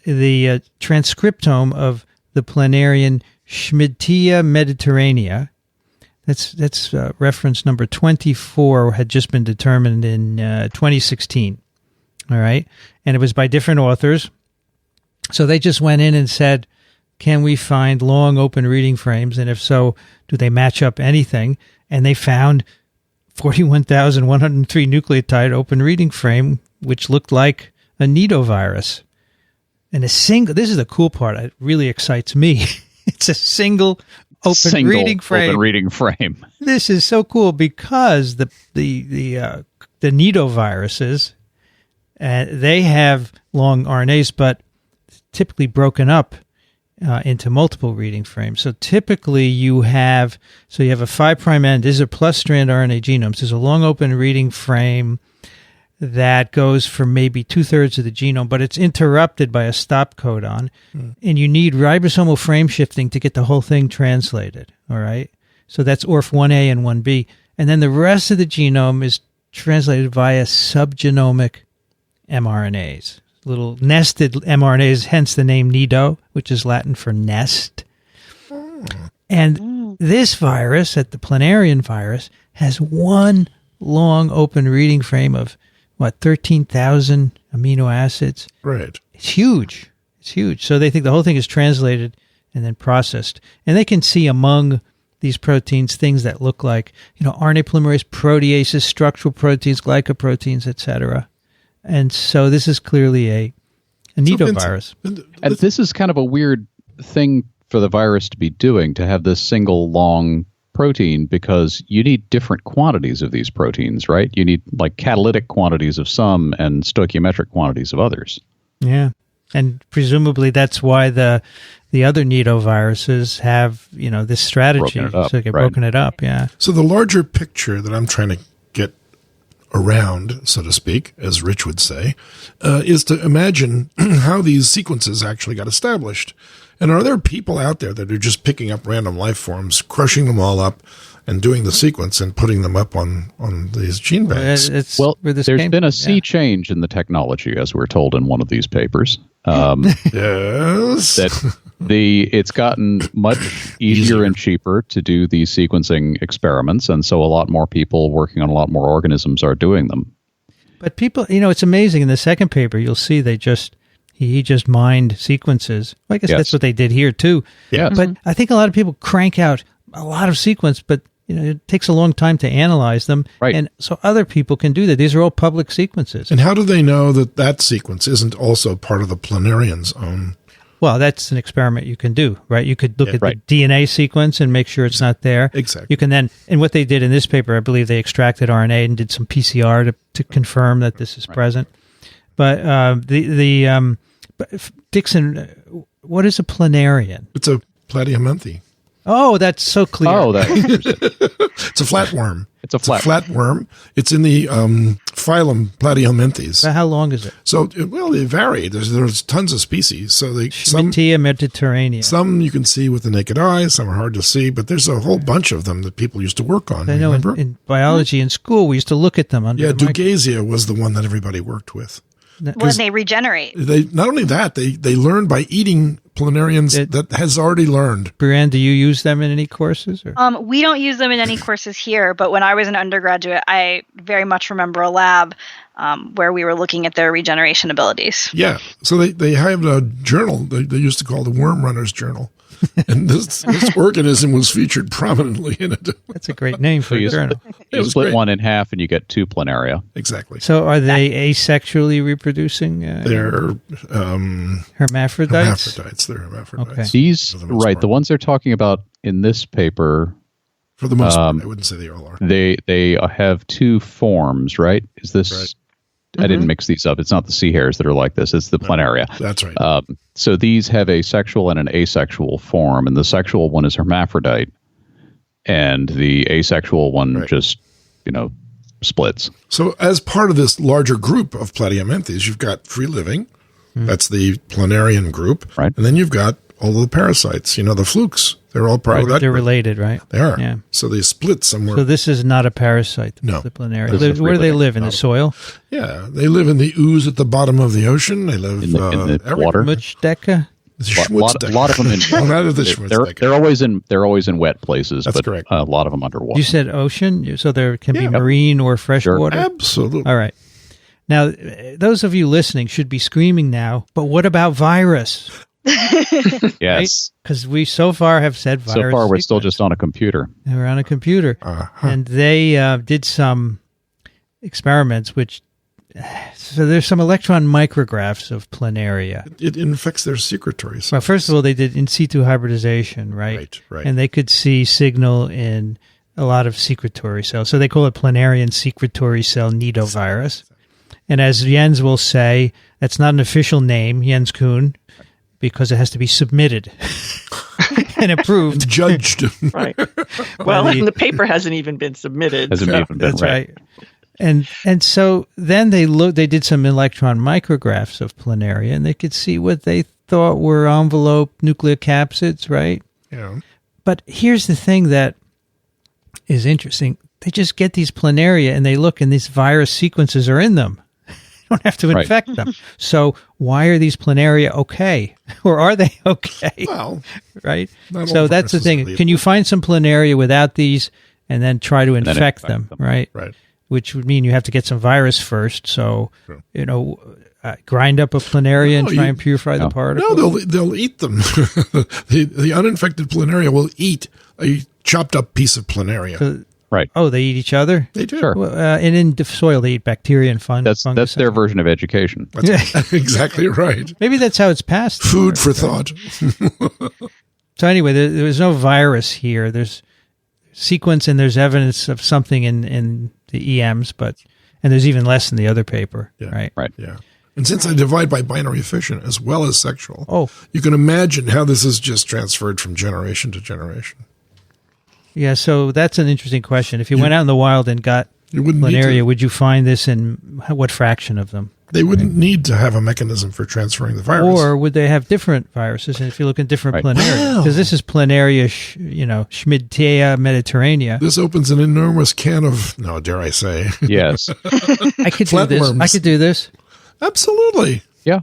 the transcriptome of the planarian Schmidtia mediterranea, that's reference number 24, had just been determined in 2016. All right. And it was by different authors. So they just went in and said, can we find long open reading frames? And if so, do they match up anything? And they found 41,103 nucleotide open reading frame, which looked like a nidovirus. And this is the cool part. It really excites me. It's a single reading frame. Open reading frame. This is so cool because the nidoviruses, they have long RNAs, but typically broken up into multiple reading frames. So typically you have a 5' end. These are plus strand RNA genomes. There's a long open reading frame that goes for maybe 2/3 of the genome, but it's interrupted by a stop codon, and you need ribosomal frame shifting to get the whole thing translated. All right, so that's ORF1A and 1B, and then the rest of the genome is translated via subgenomic mRNAs, little nested mRNAs, hence the name nido, which is Latin for nest. And this virus, the planarian virus, has one long open reading frame of 13,000 amino acids. Right. It's huge. It's huge. So they think the whole thing is translated and then processed. And they can see among these proteins things that look like, RNA polymerase proteases, structural proteins, glycoproteins, etc. And so this is clearly a nidovirus. And this is kind of a weird thing for the virus to be doing, to have this single long protein, because you need different quantities of these proteins, right? You need like catalytic quantities of some and stoichiometric quantities of others. Yeah. And presumably that's why the other nidoviruses have, this strategy. Broken it up, so they get right. broken it up, yeah. So the larger picture that I'm trying to get around, so to speak, as Rich would say, is to imagine how these sequences actually got established. And are there people out there that are just picking up random life forms, crushing them all up, and doing the sequence and putting them up on these gene banks? There's been a sea change in the technology, as we're told in one of these papers. Yes. That it's gotten much easier and cheaper to do these sequencing experiments, and so a lot more people working on a lot more organisms are doing them. But people, it's amazing. In the second paper, you'll see he just mined sequences. I guess that's what they did here too. Yeah. But I think a lot of people crank out a lot of sequence, but it takes a long time to analyze them. Right. And so other people can do that. These are all public sequences. And how do they know that sequence isn't also part of the planarian's own? Well, that's an experiment you can do, right? You could look at right. the DNA sequence and make sure it's not there. Exactly. You can then, and what they did in this paper, I believe they extracted RNA and did some PCR to confirm that this is present. But but Dickson, what is a planarian? It's a platyhelminthe. Oh, that's so clear. Oh, that answers it. It's a flatworm. It's a flatworm. It's in the phylum Platyhelminthes. How long is it? So, they vary. There's tons of species. So Schmidtia mediterranea. Some you can see with the naked eye. Some are hard to see. But there's a whole bunch of them that people used to work on. I know remember? in biology in school we used to look at them under the microscope. Dugasia was the one that everybody worked with. When they regenerate. They not only that, they learn by eating planarians that has already learned. Brianne, do you use them in any courses? Or? We don't use them in any courses here, but when I was an undergraduate, I very much remember a lab where we were looking at their regeneration abilities. Yeah. So they have a journal they used to call the Worm Runners Journal. And this organism was featured prominently in it. That's a great name for a journal. You split one in half and you get 2 planaria. Exactly. So are they asexually reproducing? They're hermaphrodites? They're hermaphrodites. Okay. These, the ones they're talking about in this paper, for the most part, I wouldn't say they all are. They have 2 forms, right? Is this... Right. I didn't mix these up. It's not the sea hares that are like this. It's the planaria. That's right. So these have a sexual and an asexual form, and the sexual one is hermaphrodite, and the asexual one just, splits. So as part of this larger group of platyhelminthes, you've got free living. That's the planarian group. Right. And then you've got all of the parasites, the flukes. They're all part of that They're group. related, right? They are. Yeah. So they split somewhere. So this is not a parasite. No. The planaria. This is Where do they really live? In the soil? Yeah, they live in the ooze at the bottom of the ocean. They live In the everywhere. water. Muchdeka? A lot of them in. Not of the Schmutzdecke. They're always in wet places. That's but correct. A lot of them underwater. You said ocean, so there can be Yeah. marine or freshwater. Absolutely. All right. Now, those of you listening should be screaming now. But what about virus? Yes. Because we so far have said virus. So far, we're still sequence. just on a computer. We're on a computer, and they did some experiments. So there's some electron micrographs of planaria. It infects their secretory cells. Well, first of all, they did in situ hybridization, right? Right. And they could see signal in a lot of secretory cells. So they call it planarian secretory cell nidovirus. And as Jens will say, that's not an official name, Jens Kuhn, because it has to be submitted and approved. Judged. Right. Well, and the paper hasn't even been submitted. Hasn't even been That's right. And so then they did some electron micrographs of planaria, and they could see what they thought were envelope nucleocapsids, right? Yeah. But here's the thing that is interesting. They just get these planaria, and they look, and these virus sequences are in them. You don't have to infect them. So why are these planaria okay? Or are they okay? Well, right? not all So that's the viruses thing. are Can you find some planaria without these and then try to infect them, right? Right. Which would mean you have to get some virus first. So, True. grind up a planaria and No, try and purify the particles. No, they'll eat them. the uninfected planaria will eat a chopped up piece of planaria. Right. Oh, they eat each other? They do. Sure. Well, and in the soil, they eat bacteria and fungus. That's their version of education. That's exactly right. Maybe that's how it's passed. Food for thought. So anyway, there was no virus here. There's sequence and there's evidence of something in the EMs, and there's even less in the other paper, Yeah. right? Right. Yeah. And since I divide by binary fission as well as sexual, Oh. you can imagine how this is just transferred from generation to generation. Yeah, so that's an interesting question. If you went out in the wild and got You wouldn't need planaria, to, would you find this in what fraction of them? they wouldn't need to have a mechanism for transferring the virus. Or would they have different viruses? And if you look at different Right. planaria, because this is planaria, Schmidtea mediterranea. This opens an enormous can of, no, dare I say. Yes. I could do this. Flatworms. I could do this. Absolutely. Yeah.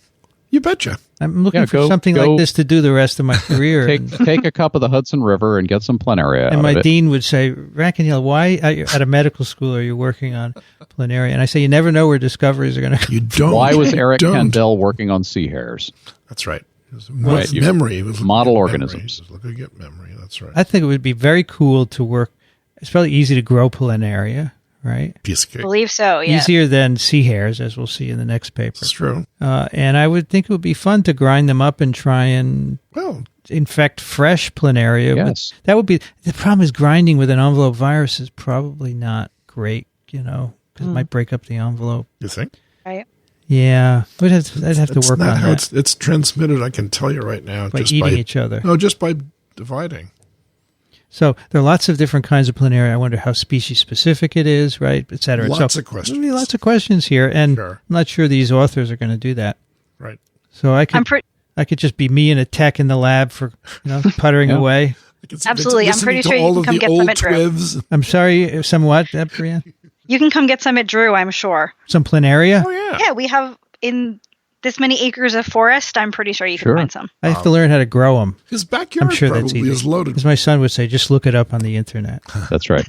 You betcha. I'm looking Yeah, for something like this to do the rest of my career. Take a cup of the Hudson River and get some planaria And out my of it. dean would say, Racaniello, why at a medical school are you working on planaria? And I say, you never know where discoveries are going to You don't. Why was you Eric don't. Kandel working on sea hares? That's right. It was Right, you- memory. It was model looking at organisms. memory. It was looking at memory. That's right. I think it would be very cool to work. It's probably easy to grow planaria, right? Piece of cake. I believe so, yeah. Easier than sea hares, as we'll see in the next paper. It's true. And I would think it would be fun to grind them up and try and Well, infect fresh planaria. Yes. That would be the problem. Is grinding with an envelope virus is probably not great, because it might break up the envelope. you think? Right. Yeah, I'd have to That's work not on how that it's transmitted. I can tell you right now. by just eating by each other. No, just by dividing. So there are lots of different kinds of planaria. I wonder how species specific it is, right, et cetera. Lots of questions. There'll be lots of questions here, and Sure. I'm not sure these authors are going to do that. Right. So I could just be me and a tech in the lab for puttering Yeah. away. Absolutely. I'm pretty sure you can come get some at Drew. TWiVs. I'm sorry, somewhat, Brianne? You can come get some at Drew, I'm sure. Some planaria? Oh yeah. Yeah, we have in this many acres of forest. I'm pretty sure you can Sure. find some. I have to learn how to grow them. His backyard I'm sure that's probably easy. is loaded. As my son would say, just look it up on the internet. That's right.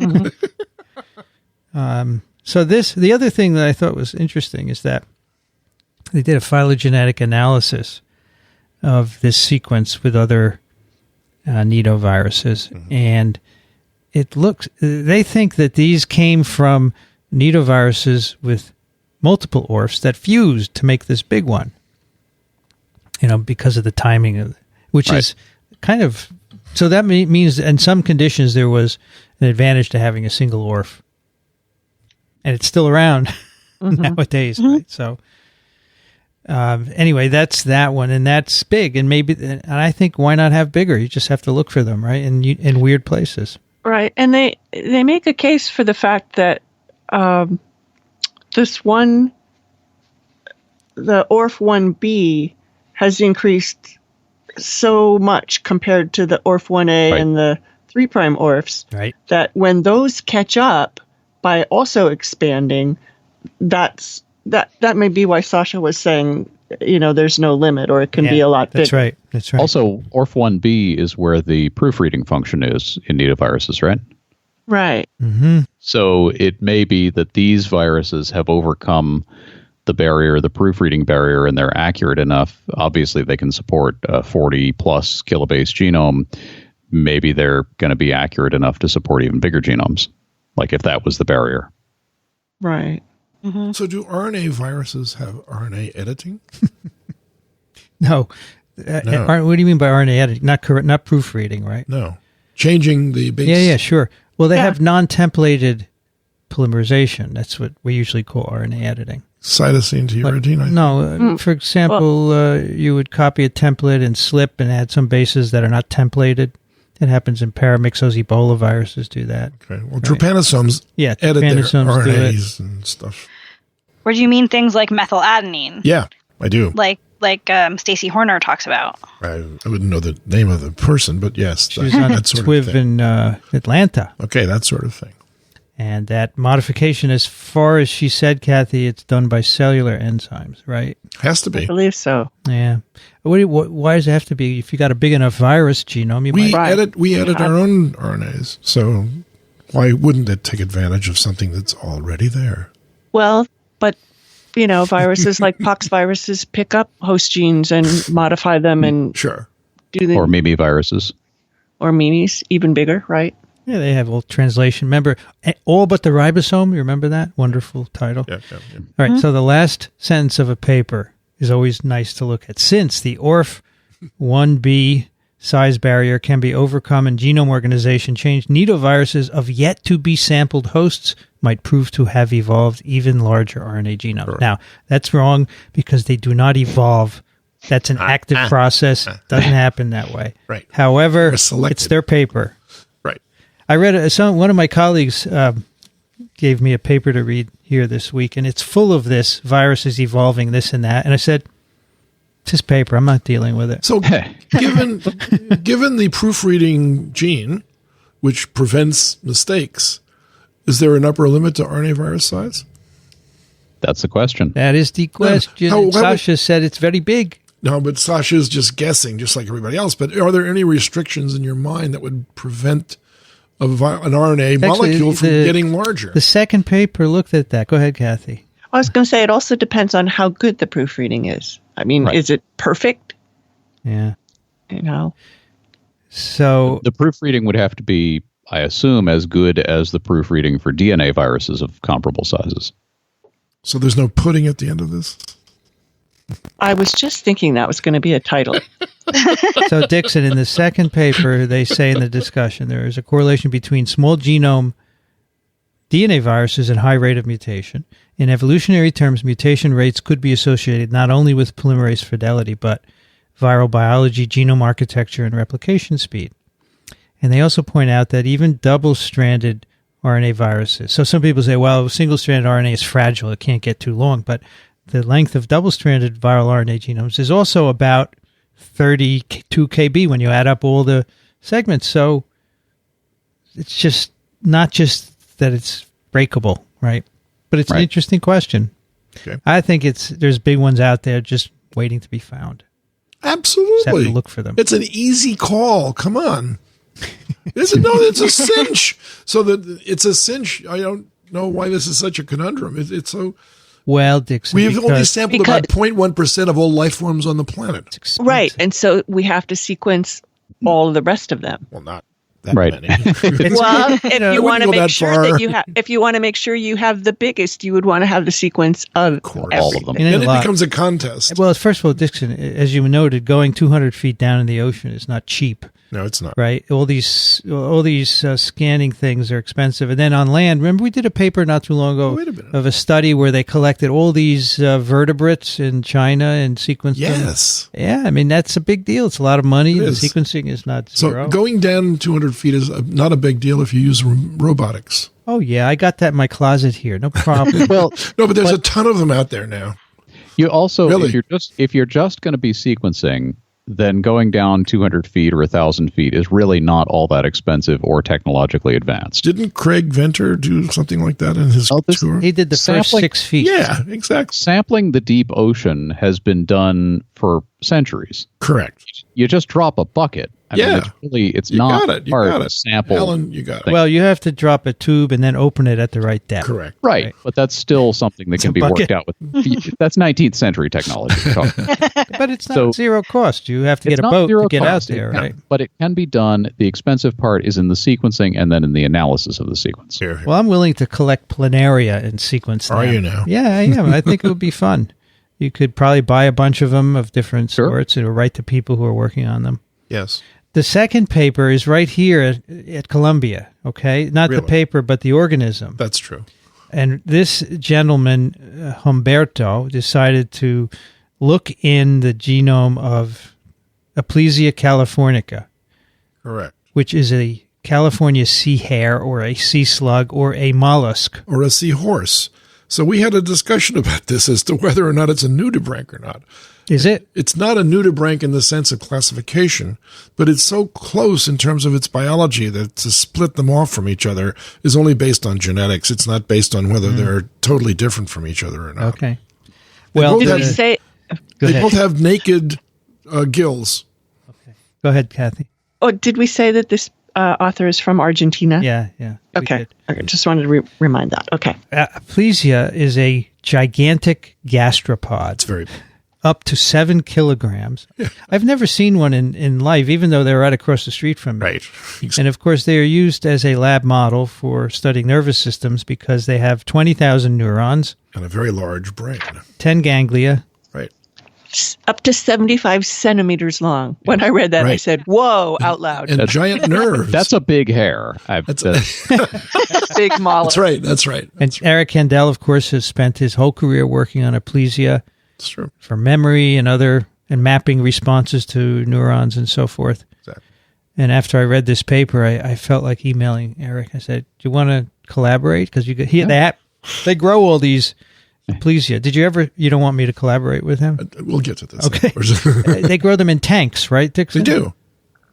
So the other thing that I thought was interesting is that they did a phylogenetic analysis of this sequence with other nidoviruses, and they think that these came from nidoviruses with multiple orphs that fused to make this big one. Because of the timing of, which Right. is kind of, so that means in some conditions there was an advantage to having a single orph. And it's still around nowadays, right? So, anyway, that's that one, and that's big, and I think why not have bigger? You just have to look for them, right? In weird places, Right. And they make a case for the fact that this one, the ORF1b, has increased so much compared to the ORF1A Right. and the 3' ORFs Right. that when those catch up by also expanding, that may be why Sasha was saying, there's no limit, or it can be a lot bigger. That's right. That's right. Also, ORF1b is where the proofreading function is in nidoviruses, right? Right. Mm-hmm. So it may be that these viruses have overcome the barrier, the proofreading barrier, and they're accurate enough. Obviously, they can support a 40-plus kilobase genome. Maybe they're going to be accurate enough to support even bigger genomes, like if that was the barrier. Right. Mm-hmm. So do RNA viruses have RNA editing? No. What do you mean by RNA editing? Not proofreading, right? No. Changing the base. Yeah, sure. Well, they Yeah. have non-templated polymerization. That's what we usually call RNA editing. Cytosine to But uridine. I think. no, for example, you would copy a template and slip and add some bases that are not templated. It happens in paramyxos, Ebola viruses do that. Okay. Well, trypanosomes Yeah, edit their trypanosomes do it. RNAs and stuff. Or do you mean things like methyladenine, Yeah, I do. like Stacey Horner talks about? I wouldn't know the name of the person, but yes, She was on that sort of TWiV thing. in Atlanta. Okay, that sort of thing. And that modification, as far as she said, Kathy, it's done by cellular enzymes, right? Has to I be. believe so. Yeah. Why does it have to be? If you got a big enough virus genome, you We might. edit our own RNAs, so why wouldn't it take advantage of something that's already there? Well, but viruses like pox viruses pick up host genes and modify them and Sure. do the Or maybe viruses. or mimes even bigger, right? Yeah, they have all translation. Remember, all but the ribosome. You remember that wonderful title? Yeah. All right. So the last sentence of a paper is always nice to look at. Since the ORF1b size barrier can be overcome and genome organization change, nidoviruses of yet to be sampled hosts might prove to have evolved even larger RNA genomes. Sure. Now, that's wrong because they do not evolve. That's an active process. Doesn't happen that way. Right. However, They're selected. it's their paper. Right. I read one of my colleagues gave me a paper to read here this week, and it's full of this viruses evolving this and that. And I said, "It's this paper. I'm not dealing with it." So given the proofreading gene, which prevents mistakes, is there an upper limit to RNA virus size? That's the question. That is the question. How- And how would- Sasha said it's very big. No, but Sasha's just guessing, just like everybody else. But are there any restrictions in your mind that would prevent an RNA Actually, molecule from the- getting larger? The second paper looked at that. Go ahead, Kathy. I was going to say it also depends on how good the proofreading is. I mean, Right. is it perfect? Yeah. So The proofreading would have to be, I assume, as good as the proofreading for DNA viruses of comparable sizes. So there's no pudding at the end of this? I was just thinking that was going to be a title. So, Dickson, in the second paper, they say in the discussion there is a correlation between small genome DNA viruses and high rate of mutation. In evolutionary terms, mutation rates could be associated not only with polymerase fidelity, but viral biology, genome architecture, and replication speed. And they also point out that even double-stranded RNA viruses. So some people say, well, single-stranded RNA is fragile. It can't get too long. But the length of double-stranded viral RNA genomes is also about 32 kb when you add up all the segments. So it's just not just that it's breakable, right? But it's an Right. interesting question. Okay. I think there's big ones out there just waiting to be found. Just have Absolutely. to look for them. It's an easy call. Come on. It's a cinch. So that it's a cinch. I don't know why this is such a conundrum. It's so Well, Dickson, we have only because sampled about 0.1% of all life forms on the planet. it's expensive. Right. And so we have to sequence all of the rest of them. Well, not that Right. many. Well, if I you want wouldn't to go make that sure far. that you have, if you want to make sure you have the biggest, you would want to have the sequence of course. All of them. You need Then a it lot. becomes a contest. Well, first of all, Dickson, as you noted, going 200 feet down in the ocean is not cheap, No, it's not. right? All these scanning things are expensive. And then on land, remember we did a paper not too long ago Wait a minute. of a study where they collected all these vertebrates in China and sequenced them. Yes. Yeah, I mean, that's a big deal. It's a lot of money. It The is. sequencing is not So zero. going down 200 feet is not a big deal if you use robotics. Oh, yeah, I got that in my closet here. No problem. Well, No, but there's a ton of them out there now. you also Really? if you're just going to be sequencing, then going down 200 feet or 1,000 feet is really not all that expensive or technologically advanced. Didn't Craig Venter do something like that in his tour? He did the first 6 feet. Yeah, exactly. Sampling the deep ocean has been done for centuries. Correct. You just drop a bucket. I mean, it's not hard to sample. Alan, you got it. Well, you have to drop a tube and then open it at the right depth. Correct. Right. But that's still something that can be worked out with. That's 19th century technology. But it's not zero cost. You have to get a boat to get out there, right? But it can be done. The expensive part is in the sequencing and then in the analysis of the sequence. Here. Well, I'm willing to collect planaria and sequence them. Are you now? Yeah, I am. I think it would be fun. You could probably buy a bunch of them of different sorts and write to people who are working on them. Yes. The second paper is right here at Columbia, okay? Not the paper, but the organism. That's true. And this gentleman, Humberto, decided to look in the genome of Aplysia californica. Correct. Which is a California sea hare or a sea slug or a mollusk. Or a seahorse. So we had a discussion about this as to whether or not it's a nudibranch or not. Is it? It's not a nudibranch in the sense of classification, but it's so close in terms of its biology that to split them off from each other is only based on genetics. It's not based on whether they're totally different from each other or not. Okay. Well, did we say? They both have naked gills. Okay. Go ahead, Kathy. Oh, did we say that this author is from Argentina? Yeah. Okay. Just wanted to remind that. Okay. Aplysia is a gigantic gastropod. It's very big. Up to 7 kilograms. Yeah. I've never seen one in life, even though they're right across the street from me. Right. Exactly. And of course, they are used as a lab model for studying nervous systems because they have 20,000 neurons. And a very large brain. 10 ganglia. Right. Up to 75 centimeters long. When I read that, I said, whoa, out loud. And giant nerves. That's a big hair. That's big mollusk. That's right. And Eric Kandel, of course, has spent his whole career working on Aplysia. It's true. For memory and mapping responses to neurons and so forth. Exactly. And after I read this paper, I felt like emailing Eric. I said, "Do you want to collaborate? Because they grow all these Aplysia. Did you ever? You don't want me to collaborate with him? We'll get to this. Okay. They grow them in tanks, right, Dickson? They do.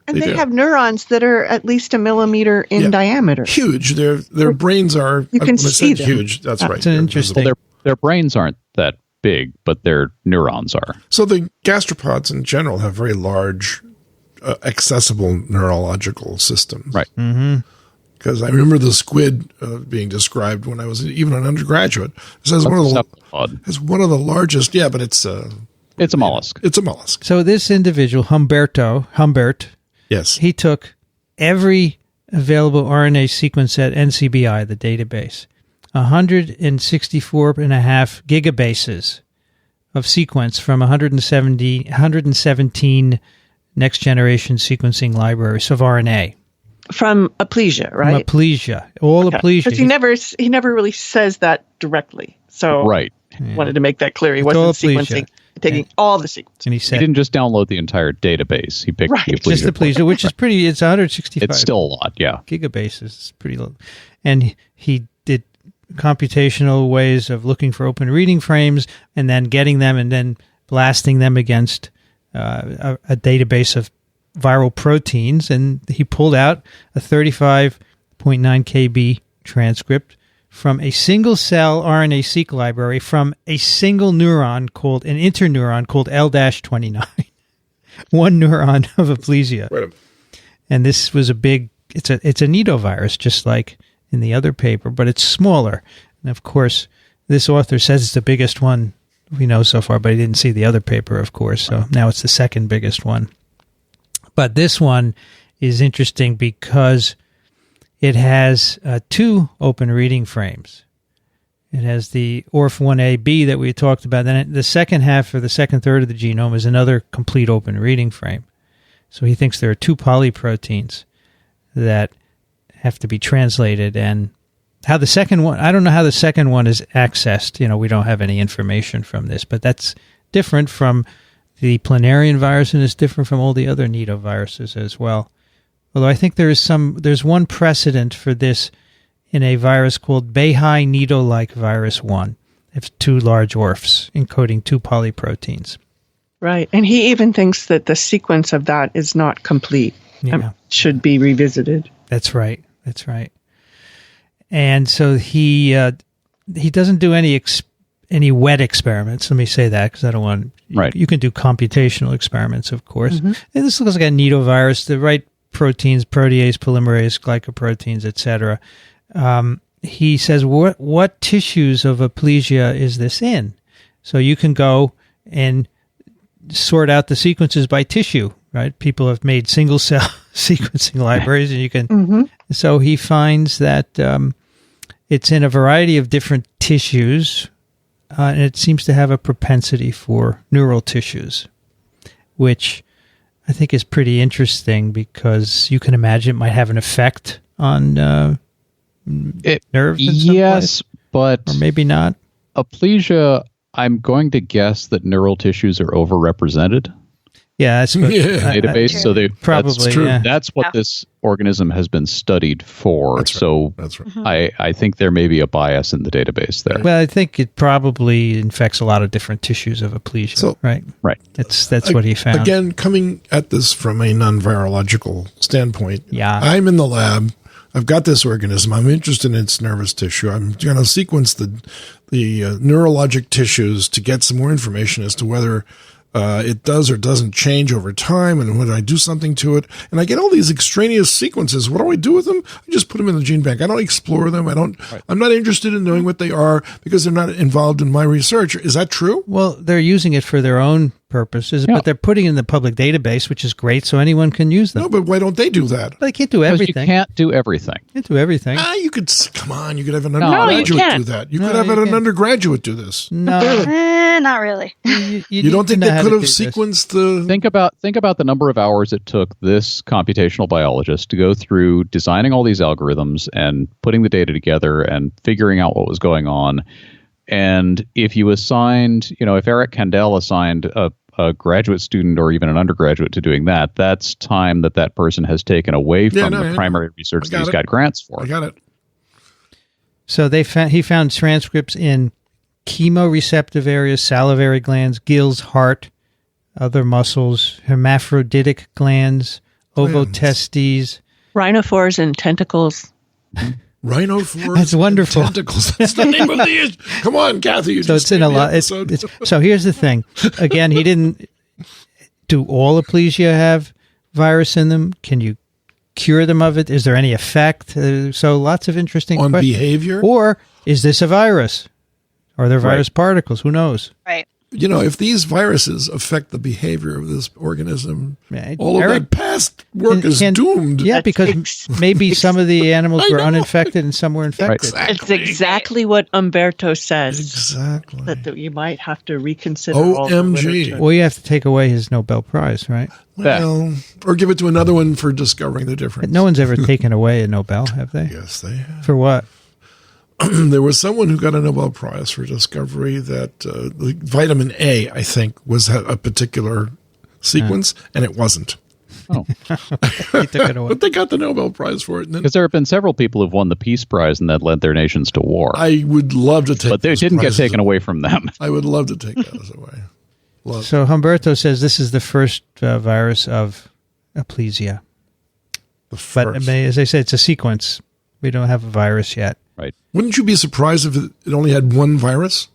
And they have neurons that are at least a millimeter in diameter. Huge. Their brains are. You can see them. Huge. That's right. It's interesting. Well, their brains aren't that big, but their neurons are. So the gastropods in general have very large, accessible neurological systems. Right. Because I remember the squid being described when I was even an undergraduate. It says one of the largest. Yeah, but it's a mollusk. It's a mollusk. So this individual, Humbert, yes, he took every available RNA sequence at NCBI, the database. 164.5 gigabases of sequence from 117 next generation sequencing libraries of RNA. From Aplysia, right? From Aplysia. Aplysia. Because he never really says that directly. So right. Wanted to make that clear. He wasn't sequencing, taking all the sequences. And he said, he didn't just download the entire database. He picked just Aplysia, which is pretty, it's 165. It's still a lot, yeah. Gigabases. It's pretty low. And he did computational ways of looking for open reading frames and then getting them and then blasting them against a database of viral proteins. And he pulled out a 35.9 kb transcript from a single cell RNA-seq library from a single neuron called an interneuron called L-29. One neuron of Aplysia. And this was it's a nidovirus, just like in the other paper, but it's smaller. And of course, this author says it's the biggest one we know so far, but he didn't see the other paper, of course. So now it's the second biggest one. But this one is interesting because it has 2 open reading frames. It has the ORF1AB that we talked about. Then the second half or the second third of the genome is another complete open reading frame. So he thinks there are 2 polyproteins that have to be translated, and how the second one, I don't know how the second one is accessed. We don't have any information from this, but that's different from the planarian virus, and it's different from all the other nidoviruses as well. Although I think there's one precedent for this in a virus called Beihai nido-like virus 1. It's 2 large ORFs encoding 2 polyproteins. Right. And he even thinks that the sequence of that is not complete. Yeah. Should be revisited. That's right. And so he doesn't do any wet experiments. Let me say that because I don't want. Right. You can do computational experiments, of course. And this looks like a nidovirus. The right proteins, protease, polymerase, glycoproteins, etc. He says, what tissues of Aplysia is this in? So you can go and sort out the sequences by tissue, right? People have made single cell sequencing libraries, and you can. So he finds that it's in a variety of different tissues, and it seems to have a propensity for neural tissues, which I think is pretty interesting because you can imagine it might have an effect on nerves. Yes, but or maybe not. Aplysia, I'm going to guess that neural tissues are overrepresented. Yeah, that's good. Database. So probably that's true. Yeah. That's what this organism has been studied for. That's right. So That's right. I think there may be a bias in the database there. Well, I think it probably infects a lot of different tissues of Aplysia. So- right. Right. That's what he found. Again, coming at this from a non-virological standpoint, Yeah. I'm in the lab. I've got this organism. I'm interested in its nervous tissue. I'm going to sequence the neurologic tissues to get some more information as to whether it does or doesn't change over time, and when I do something to it, and I get all these extraneous sequences. What do I do with them? I just put them in the gene bank. I don't explore them. I'm not interested in knowing what they are because they're not involved in my research. Is that true? Well, they're using it for their own purposes, Yeah. but they're putting it in the public database, which is great, so anyone can use them. No, but why don't they do that? But they can't do Because everything. you can't do everything. Can't do everything. You could come on. You could have an you undergraduate can't. do that. You No, could have you an can't. undergraduate do this. No, Not really. You don't think they could have sequenced the? Think about the number of hours it took this computational biologist to go through designing all these algorithms and putting the data together and figuring out what was going on. And if you assigned, if Eric Kandel assigned a graduate student or even an undergraduate to doing that, that's time that person has taken away from the primary research that he's got grants for. I got it. So he found transcripts in chemoreceptive areas, salivary glands, gills, heart, other muscles, hermaphroditic glands, ovotestes. Rhinophores and tentacles. Rhinophores. That's wonderful. Tentacles. That's the name of the. Come on, Kathy. So it's in a lot. So here's the thing. Again, he didn't. Do all Aplysia have virus in them? Can you cure them of it? Is there any effect? So lots of interesting on questions. behavior. Or is this a virus? Are there virus particles? Who knows? Right. If these viruses affect the behavior of this organism, Yeah, all of Eric- that past work is doomed. Yeah, because maybe some of the animals I were know. uninfected and some were infected. It's exactly what Umberto says. Exactly. That you might have to reconsider all the OMG. literature. Well, you have to take away his Nobel Prize, right? Well, or give it to another one for discovering the difference. No one's ever taken away a Nobel, have they? Yes, they have. For what? There was someone who got a Nobel Prize for discovery that the vitamin A, I think, was a particular sequence, and it wasn't. Oh, He took it away. But they got the Nobel Prize for it. And then because there have been several people who've won the Peace Prize and that led their nations to war. I would love to take But they those didn't get prizes taken away from them. I would love to take those away. Love. So Humberto says this is the first virus of Aplysia. The But first. as I said, it's a sequence. We don't have a virus yet. Right. Wouldn't you be surprised if it only had one virus?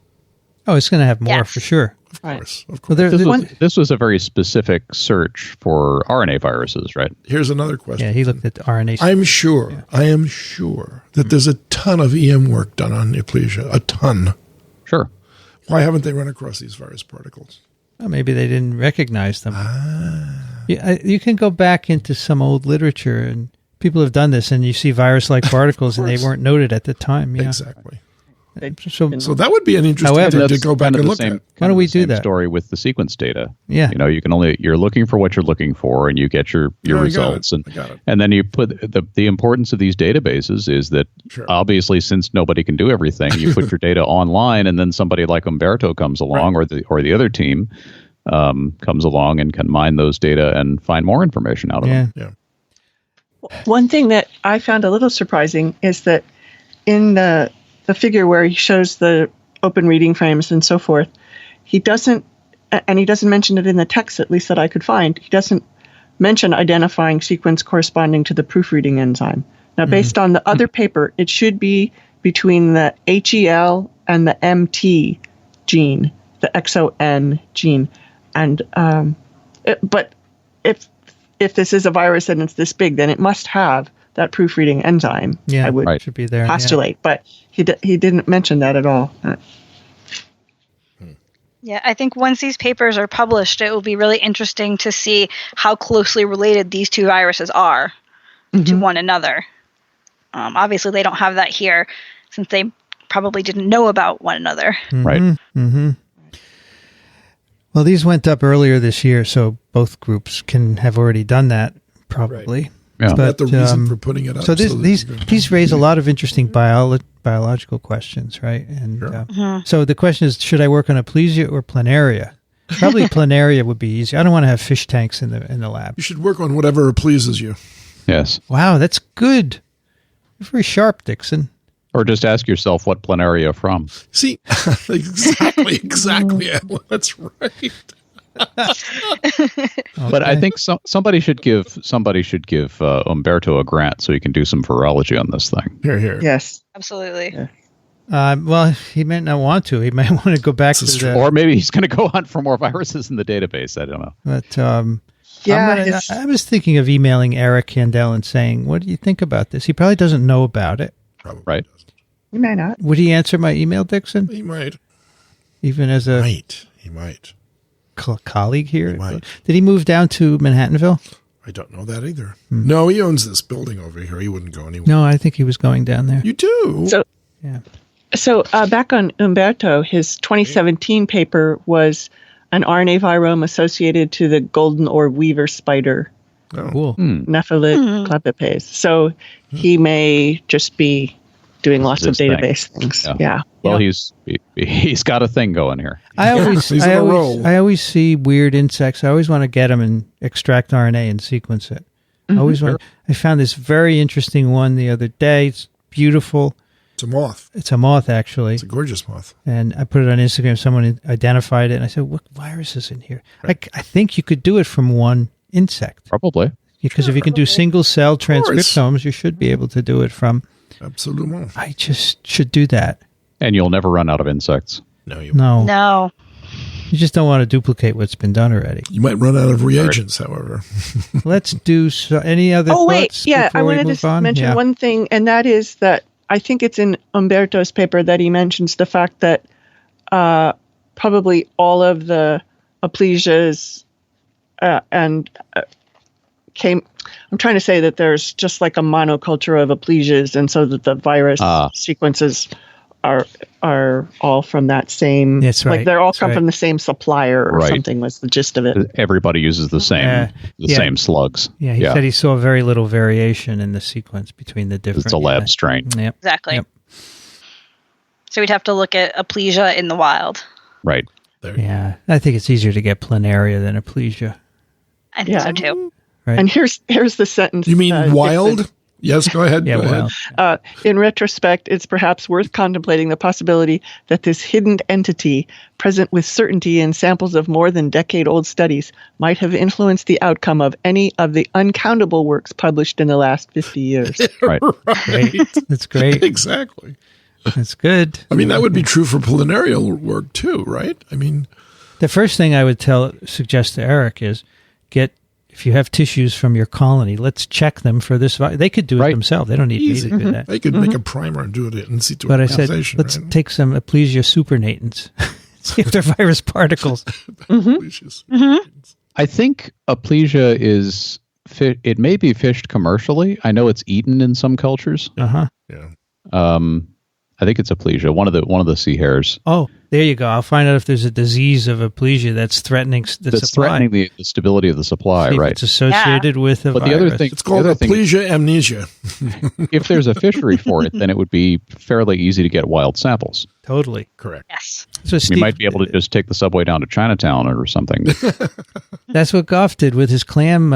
Oh, it's going to have more Yes. for sure. Of Right. course. Of Well, course. This was a very specific search for RNA viruses, right? Here's another question. Yeah, he looked at RNA. I am sure that there's a ton of EM work done on Aplysia. A ton. Sure. Why haven't they run across these virus particles? Well, maybe they didn't recognize them. You can go back into some old literature, and people have done this, and you see virus-like particles, and they weren't noted at the time. Yeah. Exactly. So that would be an interesting However, thing to go back kind of and the look same, at. Why don't we the do same that? story with the sequence data. Yeah. You're looking for what you're looking for, and you get your I got it. results, I got it. and then you put the importance of these databases is that Sure. obviously since nobody can do everything, you put your data online, and then somebody like Umberto comes along, or the other team comes along and can mine those data and find more information out of yeah. them. Yeah. One thing that I found a little surprising is that in the figure where he shows the open reading frames and so forth, he doesn't and he doesn't mention it in the text, at least that I could find. He doesn't mention identifying sequence corresponding to the proofreading enzyme. Now, based on the other paper, it should be between the HEL and the MT gene, the XON gene. And but if this is a virus and it's this big, then it must have that proofreading enzyme. Yeah, I would should be there. postulate, but he didn't mention that at all. Yeah, I think once these papers are published, it will be really interesting to see how closely related these two viruses are to one another. Obviously, they don't have that here since they probably didn't know about one another. Right. Mm-hmm. Well, these went up earlier this year, so both groups can have already done that, probably. Right. Yeah. But the reason for putting it up. So these raise a lot of interesting biological questions, right? And so the question is, should I work on Aplysia or planaria? Probably planaria would be easy. I don't want to have fish tanks in the lab. You should work on whatever pleases you. Yes. Wow, that's good. You're very sharp, Dickson. Or just ask yourself what planaria from. See, exactly. That's right. But I think somebody should give Umberto a grant so he can do some virology on this thing. Here. Yes, absolutely. Yeah. Well, he might not want to. He might want to go back or maybe he's going to go hunt for more viruses in the database. I don't know. But I was thinking of emailing Eric Kandel and saying, "What do you think about this?" He probably doesn't know about it. Probably right. He may not. Would he answer my email, Dickson? He might. Even as a he might. Colleague here? He might. Did he move down to Manhattanville? I don't know that either. No, he owns this building over here. He wouldn't go anywhere. No, I think he was going down there. You do? So back on Umberto, his 2017 paper was an RNA virome associated to the golden orb weaver spider. Oh. Cool. Nephilit clepipase. So he may just be doing lots of database things. Yeah. Well, he's got a thing going here. I always see weird insects. I always want to get them and extract RNA and sequence it. I found this very interesting one the other day. It's beautiful. It's a moth. It's a moth, actually. It's a gorgeous moth. And I put it on Instagram. Someone identified it, and I said, "What virus is in here?" Right. I think you could do it from one insect. Probably. Because if you can do single-cell transcriptomes, you should be able to do it from... Absolutely. I just should do that. And you'll never run out of insects. No. No. You just don't want to duplicate what's been done already. You might run out of reagents, however. Let's do any other thoughts? Oh, wait. Yeah, I wanted to mention one thing, and that is that I think it's in Umberto's paper that he mentions the fact that probably all of the Aplysias I'm trying to say that there's just like a monoculture of Aplysias, and so that the virus sequences are all from that same. That's right. Like they're all come from the same supplier or something. Was the gist of it? Everybody uses the same slugs. Yeah, he said he saw very little variation in the sequence between the different. It's a lab strain. Yep. Exactly. Yep. So we'd have to look at Aplysia in the wild. Right. Yeah, I think it's easier to get planaria than Aplysia. I think so too. Right. And here's the sentence. You mean wild? Dickson. Yes, go ahead. Yeah, go ahead. In retrospect, it's perhaps worth contemplating the possibility that this hidden entity, present with certainty in samples of more than decade-old studies, might have influenced the outcome of any of the uncountable works published in the last 50 years. Right. Great. That's great. Exactly. That's good. I mean, that would be true for planarial work too, right? I mean, the first thing I would suggest to Eric is if you have tissues from your colony, let's check them for this. They could do it themselves. They don't need me to do that. They could make a primer and do it in situ. But I said, let's take some Aplysia supernatants, see if they're virus particles. I think Aplysia it may be fished commercially. I know it's eaten in some cultures. Yeah. I think it's Aplysia, one of the sea hares. Oh, there you go. I'll find out if there's a disease of Aplysia that's threatening the supply. Threatening the stability of the supply, right? It's associated with a virus. The other thing, it's called Aplysia amnesia. If there's a fishery for it, then it would be fairly easy to get wild samples. Totally. Correct. Yes. So you might be able to just take the subway down to Chinatown or something. That's what Goff did with his clam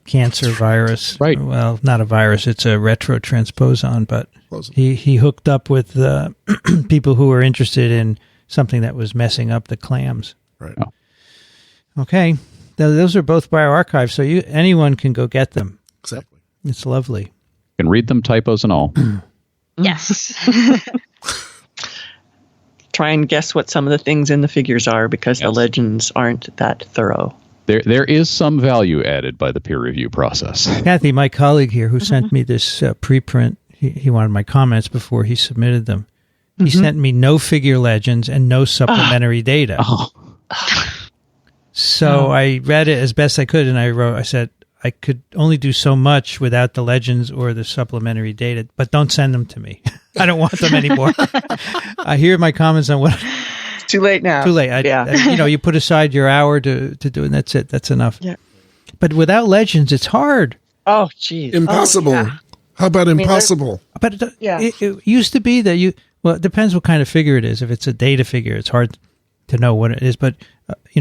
cancer virus. Right. Well, not a virus. It's a retrotransposon, but he hooked up with people who were interested in something that was messing up the clams. Right. Okay. Those are both bioarchives, so anyone can go get them. Exactly. It's lovely. You can read them, typos and all. Yes. Try and guess what some of the things in the figures are because the legends aren't that thorough. There is some value added by the peer review process. Kathy, my colleague here who sent me this preprint, he wanted my comments before he submitted them. He sent me no figure legends and no supplementary data. So I read it as best I could, and I said, I could only do so much without the legends or the supplementary data, but don't send them to me. I don't want them anymore. I hear my comments on what... It's too late now. Too late. You put aside your hour to do it, and that's it. That's enough. Yeah. But without legends, it's hard. Oh, geez. Impossible. Oh, yeah. How about impossible? But it used to be that well, it depends what kind of figure it is. If it's a data figure, it's hard to know what it is. But,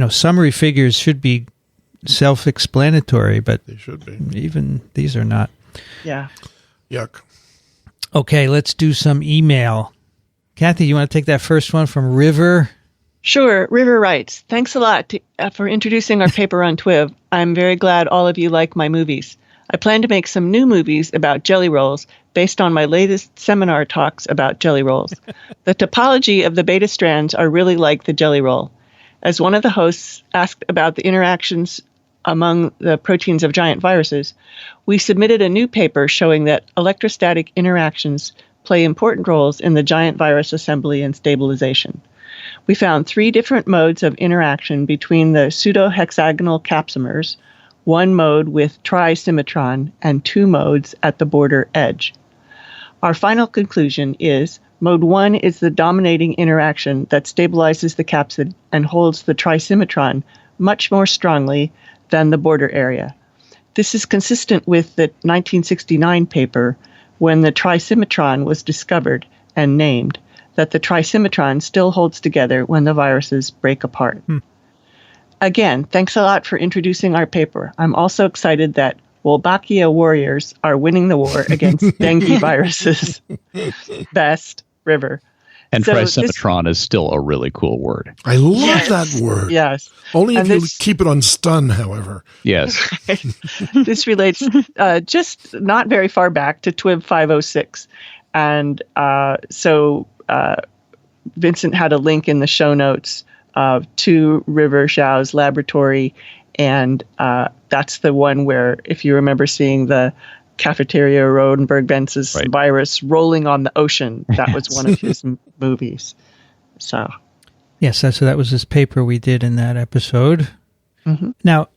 summary figures should be self-explanatory, but They should be. even these are not. Yeah. Yuck. Okay, let's do some email. Kathy, you want to take that first one from River? Sure. River writes, thanks a lot for introducing our paper on TWiV. I'm very glad all of you like my movies. I plan to make some new movies about jelly rolls based on my latest seminar talks about jelly rolls. The topology of the beta strands are really like the jelly roll. As one of the hosts asked about the interactions among the proteins of giant viruses, we submitted a new paper showing that electrostatic interactions play important roles in the giant virus assembly and stabilization. We found 3 different modes of interaction between the pseudohexagonal capsomers, 1 mode with trisymmetron, and 2 modes at the border edge. Our final conclusion is mode 1 is the dominating interaction that stabilizes the capsid and holds the trisymmetron much more strongly than the border area. This is consistent with the 1969 paper when the trisymmetron was discovered and named, that the trisymmetron still holds together when the viruses break apart. Again, thanks a lot for introducing our paper. I'm also excited that Wolbachia warriors are winning the war against dengue viruses. Best, River. And trisymmetron is still a really cool word. I love that word. Yes. Only if you keep it on stun, however. Yes. This relates just not very far back to TWiV 506. And so Vincent had a link in the show notes to River Xiao's laboratory. And that's the one where, if you remember seeing the Cafeteria Rodenberg-Bentz's virus rolling on the ocean, that was one of his movies. So, yes, so that was this paper we did in that episode. Mm-hmm. Now,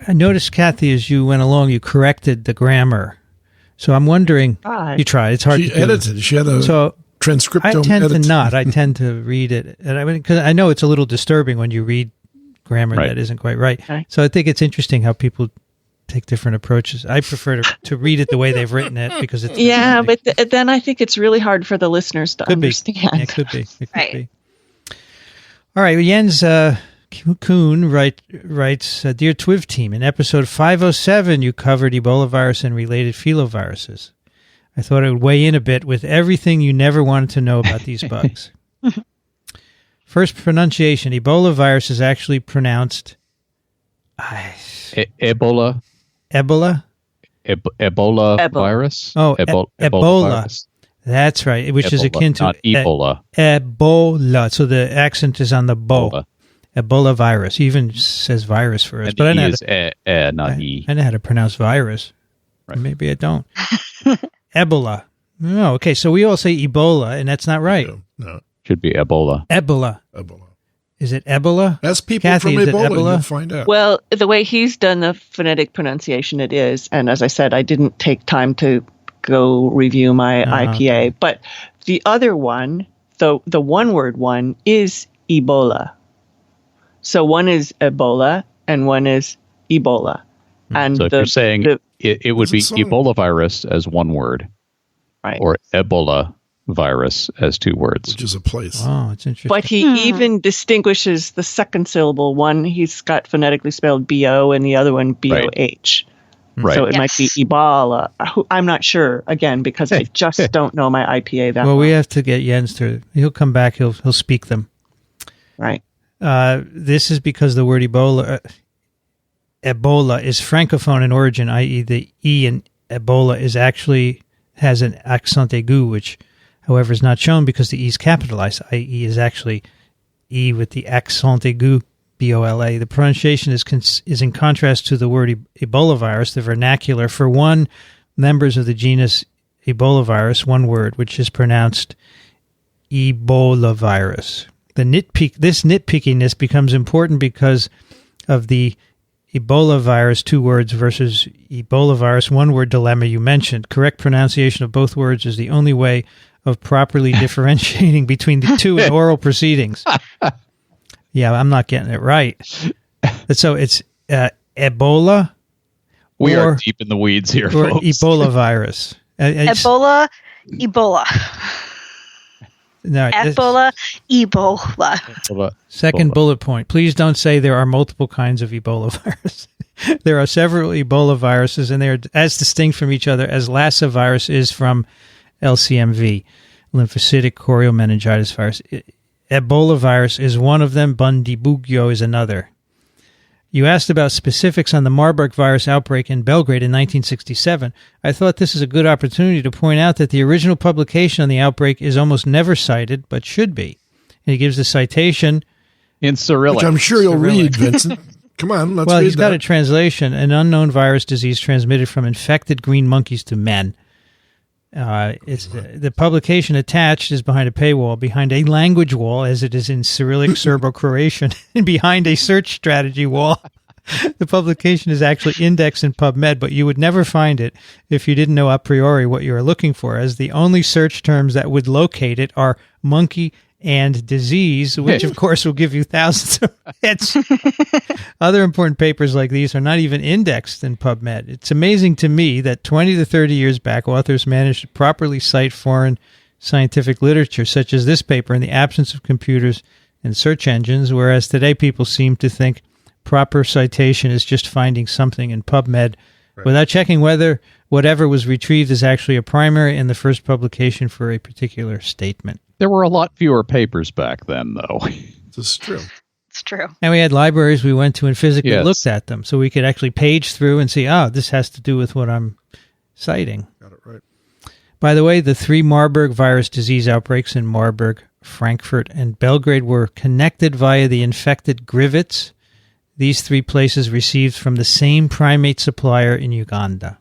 I noticed, Kathy, as you went along, you corrected the grammar. So I'm wondering, you tried. It's hard to do. She edited. She had a transcriptome I tend edit. to not. I tend to read it. And because I know it's a little disturbing when you read grammar that isn't quite right. So I think it's interesting how people take different approaches. I prefer to read it the way they've written it because it's but then I think it's really hard for the listeners to understand. Yeah, it could be. It could be. All right. Jens Kuhn writes, Dear TWiV team, in episode 507, you covered Ebola virus and related filoviruses. I thought I would weigh in a bit with everything you never wanted to know about these bugs. First pronunciation, Ebola virus is actually pronounced Ebola. Ebola? Ebola virus? Oh, Ebola. Virus. That's right, which is akin to not Ebola. Ebola. So the accent is on the bo. Ebola virus. He even says virus first. And but I know not E. I know how to pronounce virus. Right. Maybe I don't. Ebola. No, okay, so we all say Ebola, and that's not right. No. Should be Ebola. Ebola. Is it Ebola? Ask people Kathy, from Ebola, Ebola? you'll find out. Well, the way he's done the phonetic pronunciation, it is. And as I said, I didn't take time to go review my IPA. Okay. But the other one, the one-word one, is Ebola. So one is Ebola and one is Ebola. And so if you're saying it would be Ebola virus as one word, right, or Ebola virus as 2 words. Which is a place. Oh, it's interesting. But he even distinguishes the second syllable. One, he's got phonetically spelled B-O, and the other one B-O-H. Right. So it might be Ebola. I'm not sure, again, because I just don't know my IPA that well. We have to get Jens to... He'll come back. He'll speak them. Right. This is because the word Ebola is francophone in origin, i.e. the E in Ebola has an accent aigu, which, however, is not shown because the E is capitalized, i.e. is actually E with the accent aigu, B-O-L-A. The pronunciation is in contrast to the word Ebola virus, the vernacular for one members of the genus Ebola virus, one word, which is pronounced Ebola virus. This nitpickiness becomes important because of the Ebola virus, two words, versus Ebola virus, one word dilemma you mentioned. Correct pronunciation of both words is the only way of properly differentiating between the two in oral proceedings. Yeah, I'm not getting it right. So it's Ebola. We are deep in the weeds here, or folks. Ebola virus. Ebola. No, Ebola. Second bullet point. Please don't say there are multiple kinds of Ebola virus. There are several Ebola viruses, and they are as distinct from each other as Lassa virus is from LCMV, lymphocytic choriomeningitis virus. Ebola virus is one of them. Bundibugyo is another. You asked about specifics on the Marburg virus outbreak in Belgrade in 1967. I thought this is a good opportunity to point out that the original publication on the outbreak is almost never cited, but should be. And he gives the citation in Cyrillic. Which I'm sure you'll read, Vincent. Come on, let's read that. Well, he's got a translation, an unknown virus disease transmitted from infected green monkeys to men. The publication attached is behind a paywall, behind a language wall, as it is in Cyrillic Serbo-Croatian, and behind a search strategy wall. The publication is actually indexed in PubMed, but you would never find it if you didn't know a priori what you are looking for, as the only search terms that would locate it are monkey and disease, which of course will give you thousands of hits. Other important papers like these are not even indexed in PubMed. It's amazing to me that 20 to 30 years back, authors managed to properly cite foreign scientific literature, such as this paper, in the absence of computers and search engines, whereas today people seem to think proper citation is just finding something in PubMed without checking whether whatever was retrieved is actually a primary and the first publication for a particular statement. There were a lot fewer papers back then, though. This is true. It's true. And we had libraries we went to and physically looked at them, so we could actually page through and see, this has to do with what I'm citing. Got it right. By the way, the 3 Marburg virus disease outbreaks in Marburg, Frankfurt, and Belgrade were connected via the infected grivets. These 3 places received from the same primate supplier in Uganda.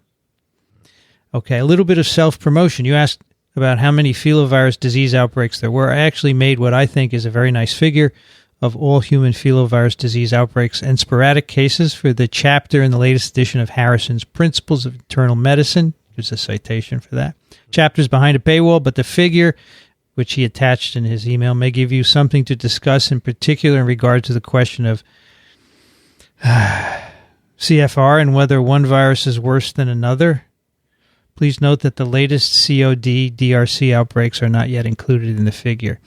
Okay, a little bit of self-promotion. You asked about how many filovirus disease outbreaks there were. I actually made what I think is a very nice figure of all human filovirus disease outbreaks and sporadic cases for the chapter in the latest edition of Harrison's Principles of Internal Medicine. There's a citation for that. Chapter's behind a paywall, but the figure, which he attached in his email, may give you something to discuss, in particular in regard to the question of CFR and whether one virus is worse than another. Please note that the latest COD DRC outbreaks are not yet included in the figure.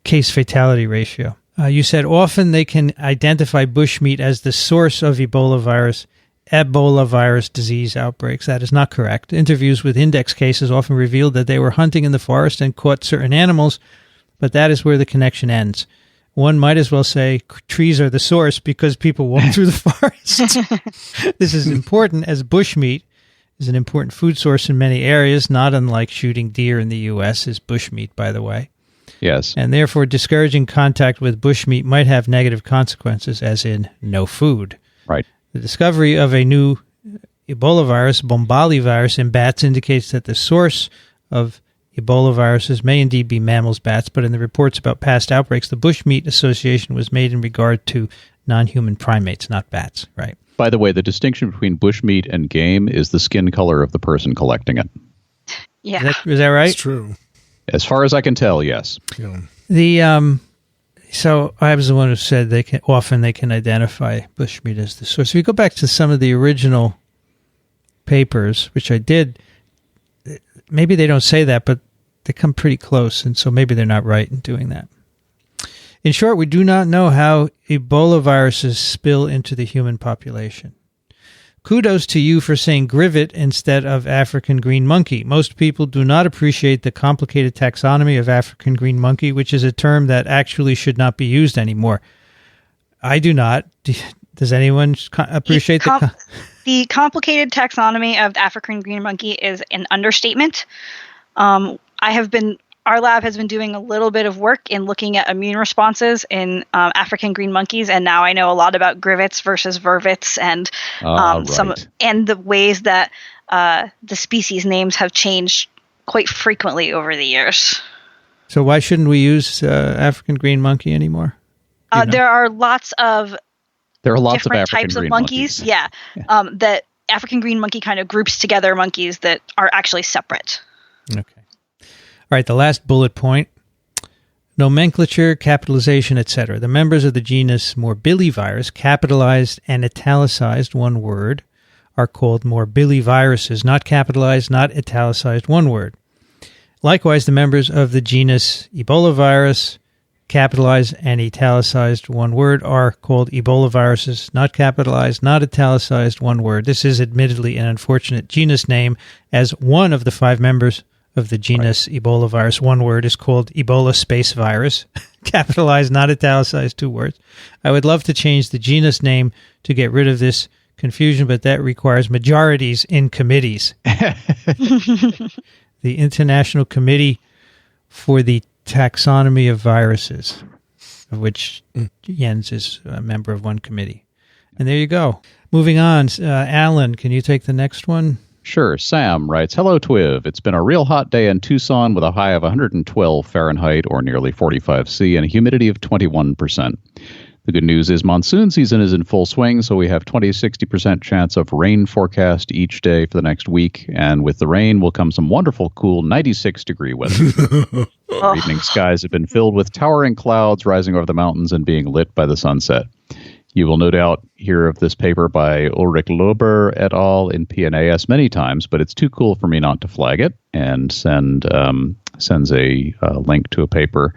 Case fatality ratio. You said often they can identify bushmeat as the source of Ebola virus disease outbreaks. That is not correct. Interviews with index cases often revealed that they were hunting in the forest and caught certain animals, but that is where the connection ends. One might as well say trees are the source because people walk through the forest. This is important, as bushmeat is an important food source in many areas, not unlike shooting deer in the U.S. is bushmeat, by the way. Yes. And therefore, discouraging contact with bushmeat might have negative consequences, as in no food. Right. The discovery of a new Ebola virus, Bombali virus, in bats indicates that the source of Ebola viruses may indeed be mammals, bats, but in the reports about past outbreaks, the bushmeat association was made in regard to non-human primates, not bats, right? By the way, the distinction between bushmeat and game is the skin color of the person collecting it. Yeah. Is that right? It's true. As far as I can tell, yes. Yeah. So I was the one who said they can identify bushmeat as the source. If you go back to some of the original papers, which I did, maybe they don't say that, but they come pretty close, and so maybe they're not right in doing that. In short, we do not know how Ebola viruses spill into the human population. Kudos to you for saying grivet instead of African green monkey. Most people do not appreciate the complicated taxonomy of African green monkey, which is a term that actually should not be used anymore. I do not. Does anyone appreciate the complicated taxonomy of the African green monkey is an understatement. Our lab has been doing a little bit of work in looking at immune responses in African green monkeys, and now I know a lot about grivets versus vervets, and and the ways that the species names have changed quite frequently over the years. So why shouldn't we use African green monkey anymore? There are lots of different of types of monkeys. Yeah. That African green monkey kind of groups together monkeys that are actually separate. Okay. All right, the last bullet point. Nomenclature, capitalization, etc. The members of the genus Morbillivirus, capitalized and italicized, one word, are called morbilliviruses, not capitalized, not italicized, one word. Likewise, the members of the genus Ebolavirus, capitalized and italicized, one word, are called Ebolaviruses, not capitalized, not italicized, one word. This is admittedly an unfortunate genus name, as one of the 5 members of the genus Ebolavirus, one word, is called Ebola space virus, capitalized, not italicized, 2 words. I would love to change the genus name to get rid of this confusion, but that requires majorities in committees. The International Committee for the Taxonomy of Viruses, of which Jens is a member of one committee. And there you go. Moving on, Alan, can you take the next one? Sure. Sam writes, "Hello, TWiV. It's been a real hot day in Tucson with a high of 112 Fahrenheit or nearly 45 C and a humidity of 21%. The good news is monsoon season is in full swing, so we have 20-60% chance of rain forecast each day for the next week. And with the rain will come some wonderful, cool 96-degree weather. Our evening skies have been filled with towering clouds rising over the mountains and being lit by the sunset. You will no doubt hear of this paper by Ulrich Lober et al. In PNAS many times, but it's too cool for me not to flag it," and sends a link to a paper.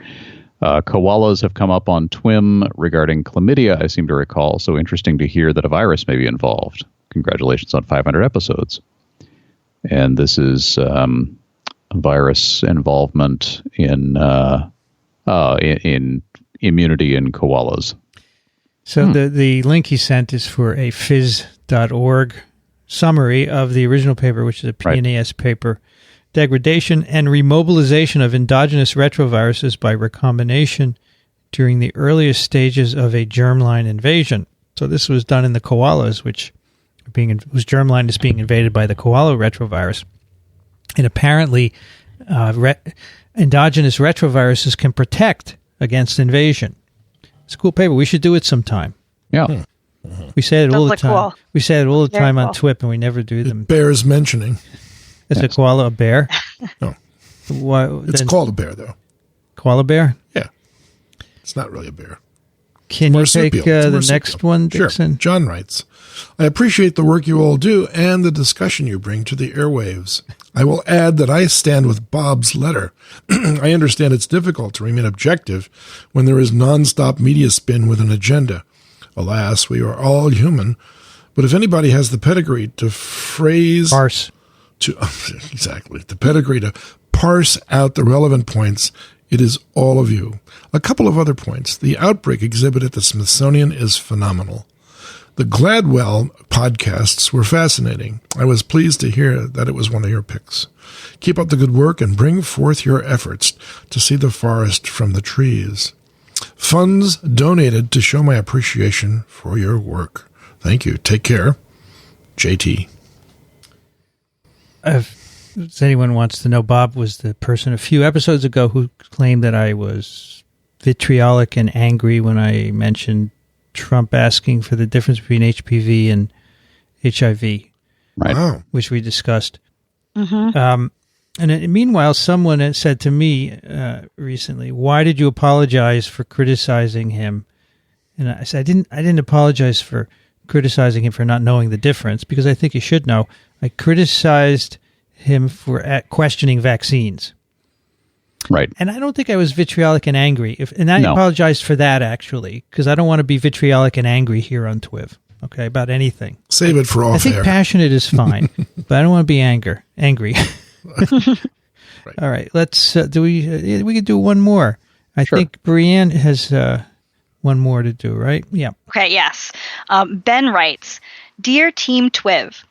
Koalas have come up on TWiM regarding chlamydia, I seem to recall, so interesting to hear that a virus may be involved. Congratulations on 500 episodes. And this is virus involvement in immunity in koalas. So the link he sent is for a phys.org summary of the original paper, which is a PNAS paper, Degradation and Remobilization of Endogenous Retroviruses by Recombination During the Earliest Stages of a Germline Invasion. So this was done in the koalas, whose germline is being invaded by the koala retrovirus. And apparently, endogenous retroviruses can protect against invasion. It's a cool paper. We should do it sometime. Yeah. We say it all the time. Cool. We say it all the time on cool. TWiP, and we never do them. It bears mentioning. Is a koala a bear? No. It's called a bear, though. Koala bear? Yeah. It's not really a bear. Can you take the next one, Dickson? Sure. John writes, "I appreciate the work you all do and the discussion you bring to the airwaves. I will add that I stand with Bob's letter. I understand it's difficult to remain objective when there is nonstop media spin with an agenda. Alas, we are all human, but if anybody has the pedigree to parse out the relevant points, it is all of you. A couple of other points. The outbreak exhibit at the Smithsonian is phenomenal. The Gladwell podcasts were fascinating. I was pleased to hear that it was one of your picks. Keep up the good work and bring forth your efforts to see the forest from the trees. Funds donated to show my appreciation for your work. Thank you. Take care. JT." If anyone wants to know, Bob was the person a few episodes ago who claimed that I was vitriolic and angry when I mentioned Trump asking for the difference between HPV and HIV, right? Wow. Which we discussed. Mm-hmm. Meanwhile, someone said to me recently, "Why did you apologize for criticizing him?" And I said, "I didn't apologize for criticizing him for not knowing the difference, because I think he should know. I criticized him for questioning vaccines." Right. And I don't think I was vitriolic and angry. I apologized for that, actually, because I don't want to be vitriolic and angry here on TWiV, okay, about anything. Save it for off-air. I think passionate is fine, but I don't want to be angry. Right. All right, let's we could do one more. I Sure. think Brianne has one more to do, right? Yeah. Okay, yes. Ben writes, Dear Team TWiV,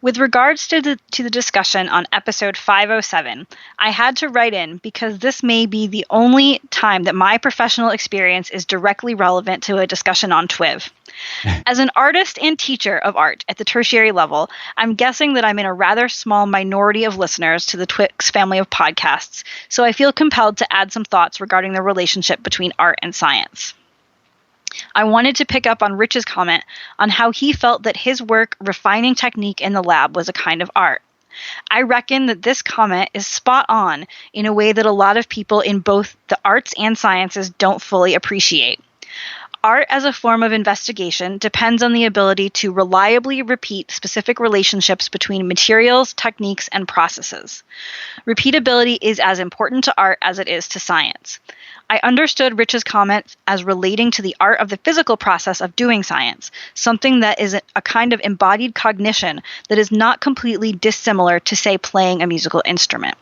with regards to the discussion on episode 507, I had to write in because this may be the only time that my professional experience is directly relevant to a discussion on TWiV. As an artist and teacher of art at the tertiary level, I'm guessing that I'm in a rather small minority of listeners to the TWiV family of podcasts, so I feel compelled to add some thoughts regarding the relationship between art and science. I wanted to pick up on Rich's comment on how he felt that his work refining technique in the lab was a kind of art. I reckon that this comment is spot on in a way that a lot of people in both the arts and sciences don't fully appreciate. Art as a form of investigation depends on the ability to reliably repeat specific relationships between materials, techniques, and processes. Repeatability is as important to art as it is to science. I understood Rich's comment as relating to the art of the physical process of doing science, something that is a kind of embodied cognition that is not completely dissimilar to, say, playing a musical instrument.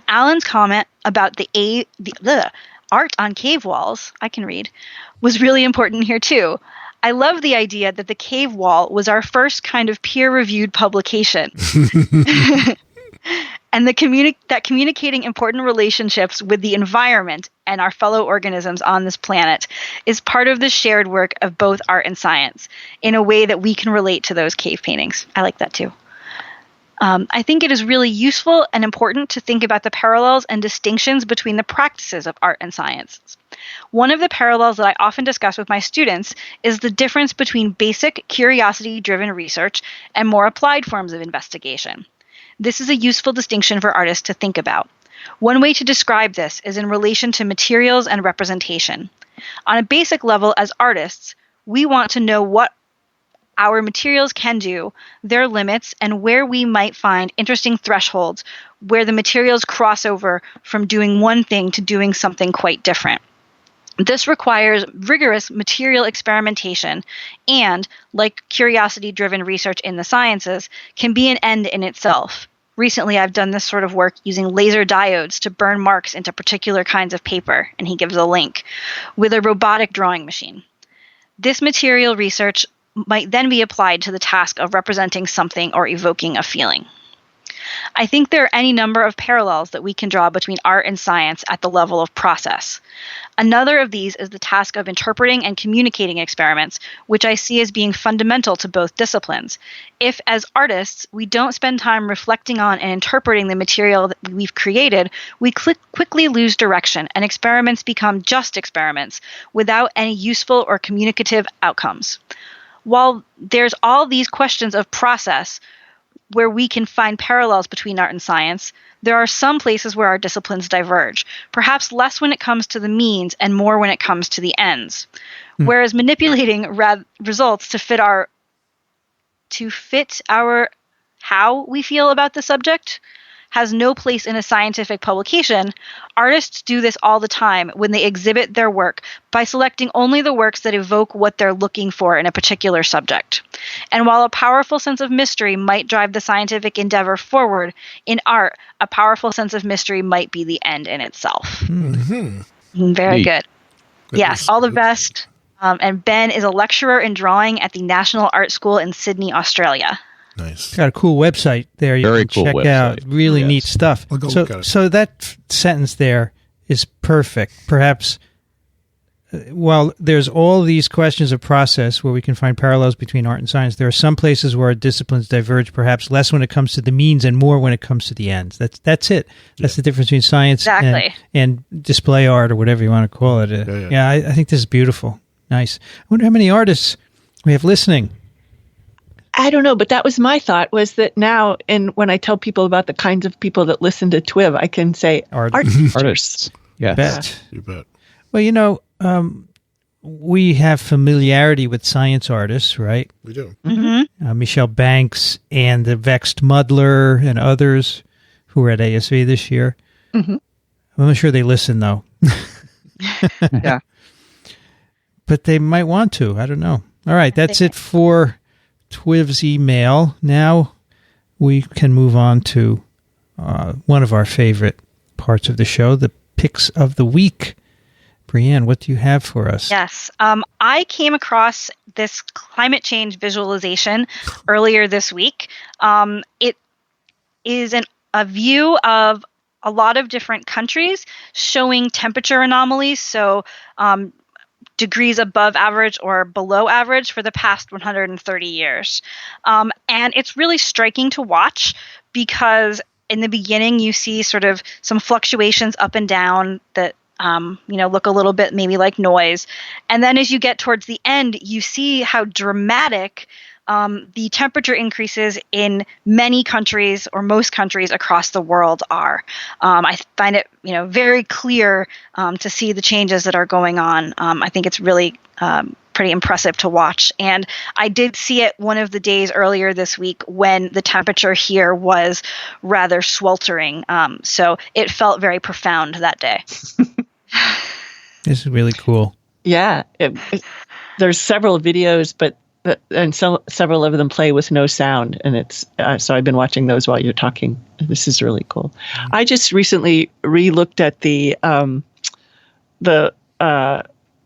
Alan's comment about the art on cave walls, I can read, was really important here too. I love the idea that the cave wall was our first kind of peer-reviewed publication. And that communicating important relationships with the environment and our fellow organisms on this planet is part of the shared work of both art and science in a way that we can relate to those cave paintings. I like that too. I think it is really useful and important to think about the parallels and distinctions between the practices of art and science. One of the parallels that I often discuss with my students is the difference between basic curiosity-driven research and more applied forms of investigation. This is a useful distinction for artists to think about. One way to describe this is in relation to materials and representation. On a basic level, as artists, we want to know what our materials can do, their limits, and where we might find interesting thresholds where the materials cross over from doing one thing to doing something quite different. This requires rigorous material experimentation and, like curiosity-driven research in the sciences, can be an end in itself. Recently, I've done this sort of work using laser diodes to burn marks into particular kinds of paper, and he gives a link, with a robotic drawing machine. This material research might then be applied to the task of representing something or evoking a feeling. I think there are any number of parallels that we can draw between art and science at the level of process. Another of these is the task of interpreting and communicating experiments, which I see as being fundamental to both disciplines. If, as artists, we don't spend time reflecting on and interpreting the material that we've created, we quickly lose direction, and experiments become just experiments without any useful or communicative outcomes. While there's all these questions of process, where we can find parallels between art and science, there are some places where our disciplines diverge, perhaps less when it comes to the means and more when it comes to the ends. Whereas manipulating results to fit our how we feel about the subject has no place in a scientific publication, artists do this all the time when they exhibit their work by selecting only the works that evoke what they're looking for in a particular subject. And while a powerful sense of mystery might drive the scientific endeavor forward, in art, a powerful sense of mystery might be the end in itself. Mm-hmm. Very good. Yes, all the best. And Ben is a lecturer in drawing at the National Art School in Sydney, Australia. Nice. Got a cool website there. You Very can cool check website. out. Really neat stuff. I'll go look at it. So that sentence there is perfect. Perhaps while there's all these questions of process where we can find parallels between art and science, there are some places where our disciplines diverge, perhaps less when it comes to the means and more when it comes to the ends. That's it. That's the difference between science and display art or whatever you want to call it. I think this is beautiful. Nice. I wonder how many artists we have listening. I don't know, but that was my thought, was that now, and when I tell people about the kinds of people that listen to TWiV, I can say artists. Yes. You bet. Well, we have familiarity with science artists, right? We do. Mm-hmm. Michelle Banks and the Vexed Muddler and others who were at ASV this year. Mm-hmm. I'm not sure they listen, though. Yeah. But they might want to. I don't know. All right, that's it for TWiV's email. Now we can move on to one of our favorite parts of the show, the picks of the week. Brianne, what do you have for us? Yes. I came across this climate change visualization earlier this week. It is a view of a lot of different countries showing temperature anomalies. So degrees above average or below average for the past 130 years. And it's really striking to watch because in the beginning you see sort of some fluctuations up and down that look a little bit maybe like noise. And then as you get towards the end, you see how dramatic the temperature increases in many countries or most countries across the world are. I find it, very clear to see the changes that are going on. I think it's really pretty impressive to watch. And I did see it one of the days earlier this week when the temperature here was rather sweltering. So it felt very profound that day. This is really cool. Yeah. There's several videos, and several of them play with no sound, and it's so I've been watching those while you're talking. This is really cool. I just recently re-looked at the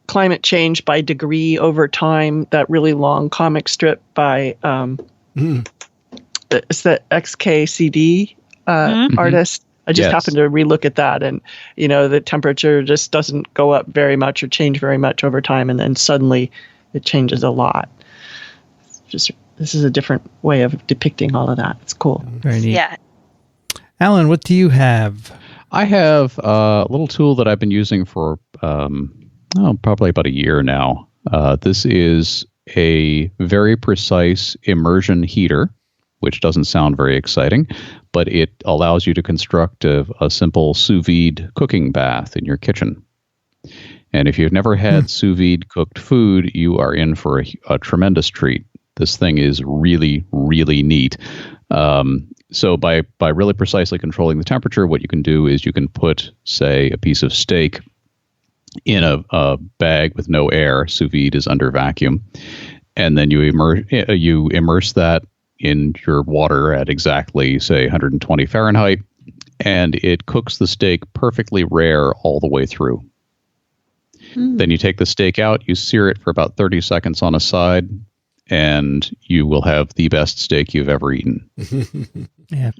climate change by degree over time. That really long comic strip by it's the XKCD artist. I just happened to re-look at that, and the temperature just doesn't go up very much or change very much over time, and then suddenly it changes a lot. This is a different way of depicting all of that. It's cool. Very neat. Yeah. Alan, what do you have? I have a little tool that I've been using for probably about a year now. This is a very precise immersion heater, which doesn't sound very exciting, but it allows you to construct a simple sous vide cooking bath in your kitchen. And if you've never had sous vide cooked food, you are in for a tremendous treat. This thing is really, really neat. So by really precisely controlling the temperature, what you can do is you can put, say, a piece of steak in a bag with no air. Sous vide is under vacuum. And then you immerse that in your water at exactly, say, 120 Fahrenheit. And it cooks the steak perfectly rare all the way through. Then you take the steak out, you sear it for about 30 seconds on a side, and you will have the best steak you've ever eaten. Yeah.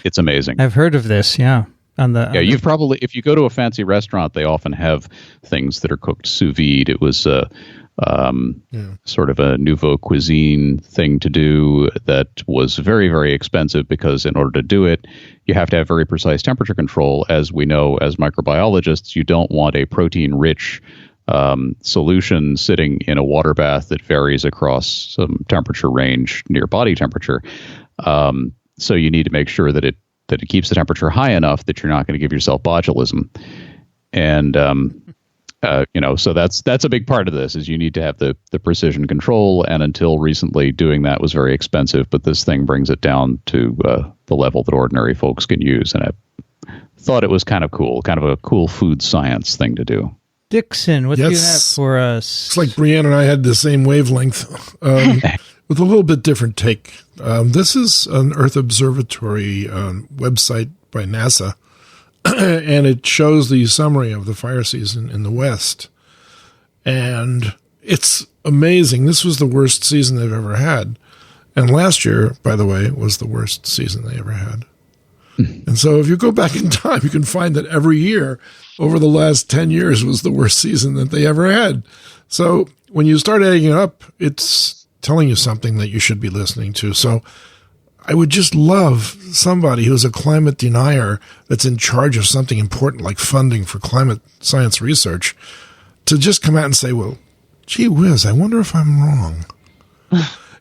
It's amazing. I've heard of this, yeah. You've probably, if you go to a fancy restaurant, they often have things that are cooked sous vide. It was sort of a nouveau cuisine thing to do that was very, very expensive because in order to do it, you have to have very precise temperature control. As we know, as microbiologists, you don't want a protein-rich solution sitting in a water bath that varies across some temperature range near body temperature. So you need to make sure that it keeps the temperature high enough that you're not going to give yourself botulism. And so that's a big part of this is you need to have the precision control. And until recently, doing that was very expensive. But this thing brings it down to the level that ordinary folks can use. And I thought it was kind of a cool food science thing to do. Dickson, what do you have for us? It's like Brianne and I had the same wavelength with a little bit different take. This is an Earth Observatory website by NASA, and it shows the summary of the fire season in the West. And it's amazing. This was the worst season they've ever had. And last year, by the way, was the worst season they ever had. And so if you go back in time, you can find that every year over the last 10 years was the worst season that they ever had. So when you start adding it up, it's telling you something that you should be listening to. So I would just love somebody who's a climate denier that's in charge of something important like funding for climate science research to just come out and say, well, gee whiz, I wonder if I'm wrong.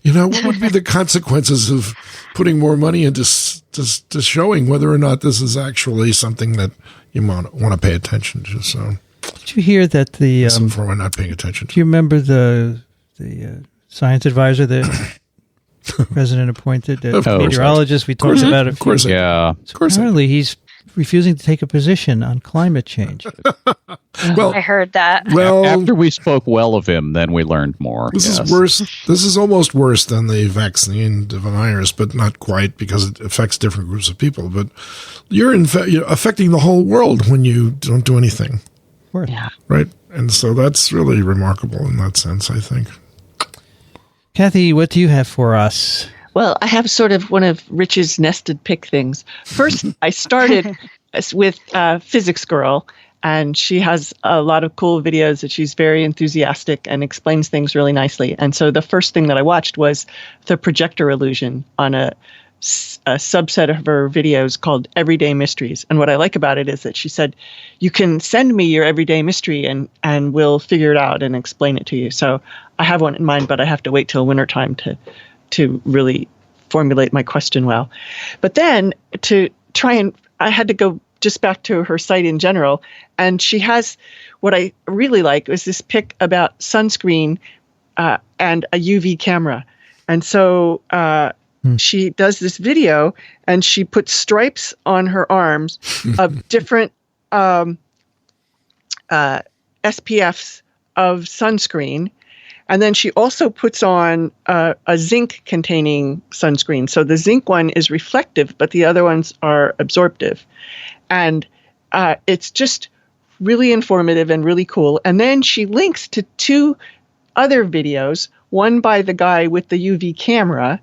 What would be the consequences of putting more money into to showing whether or not this is actually something that you want to pay attention to? So, did you hear that the for we're not paying attention to? Do you remember the science advisor that president appointed, the meteorologist we talked about? Of course, yeah. Apparently, he's refusing to take a position on climate change. Well, I heard that. Well, after we spoke well of him, then we learned more. This is worse. This is almost worse than the vaccine deniers, but not quite because it affects different groups of people. But you're affecting the whole world when you don't do anything. Of course. Yeah. Right. And so that's really remarkable in that sense, I think. Kathy, what do you have for us? Well, I have sort of one of Rich's nested pick things. First, I started with Physics Girl, and she has a lot of cool videos that she's very enthusiastic and explains things really nicely. And so the first thing that I watched was the projector illusion on a subset of her videos called Everyday Mysteries. And what I like about it is that she said, you can send me your everyday mystery and we'll figure it out and explain it to you. So I have one in mind, but I have to wait till wintertime to really formulate my question well. But then I had to go just back to her site in general. And she has what I really like is this pic about sunscreen and a UV camera. And so she does this video and she puts stripes on her arms of different SPFs of sunscreen. And then she also puts on a zinc-containing sunscreen. So the zinc one is reflective, but the other ones are absorptive. And it's just really informative and really cool. And then she links to two other videos, one by the guy with the UV camera,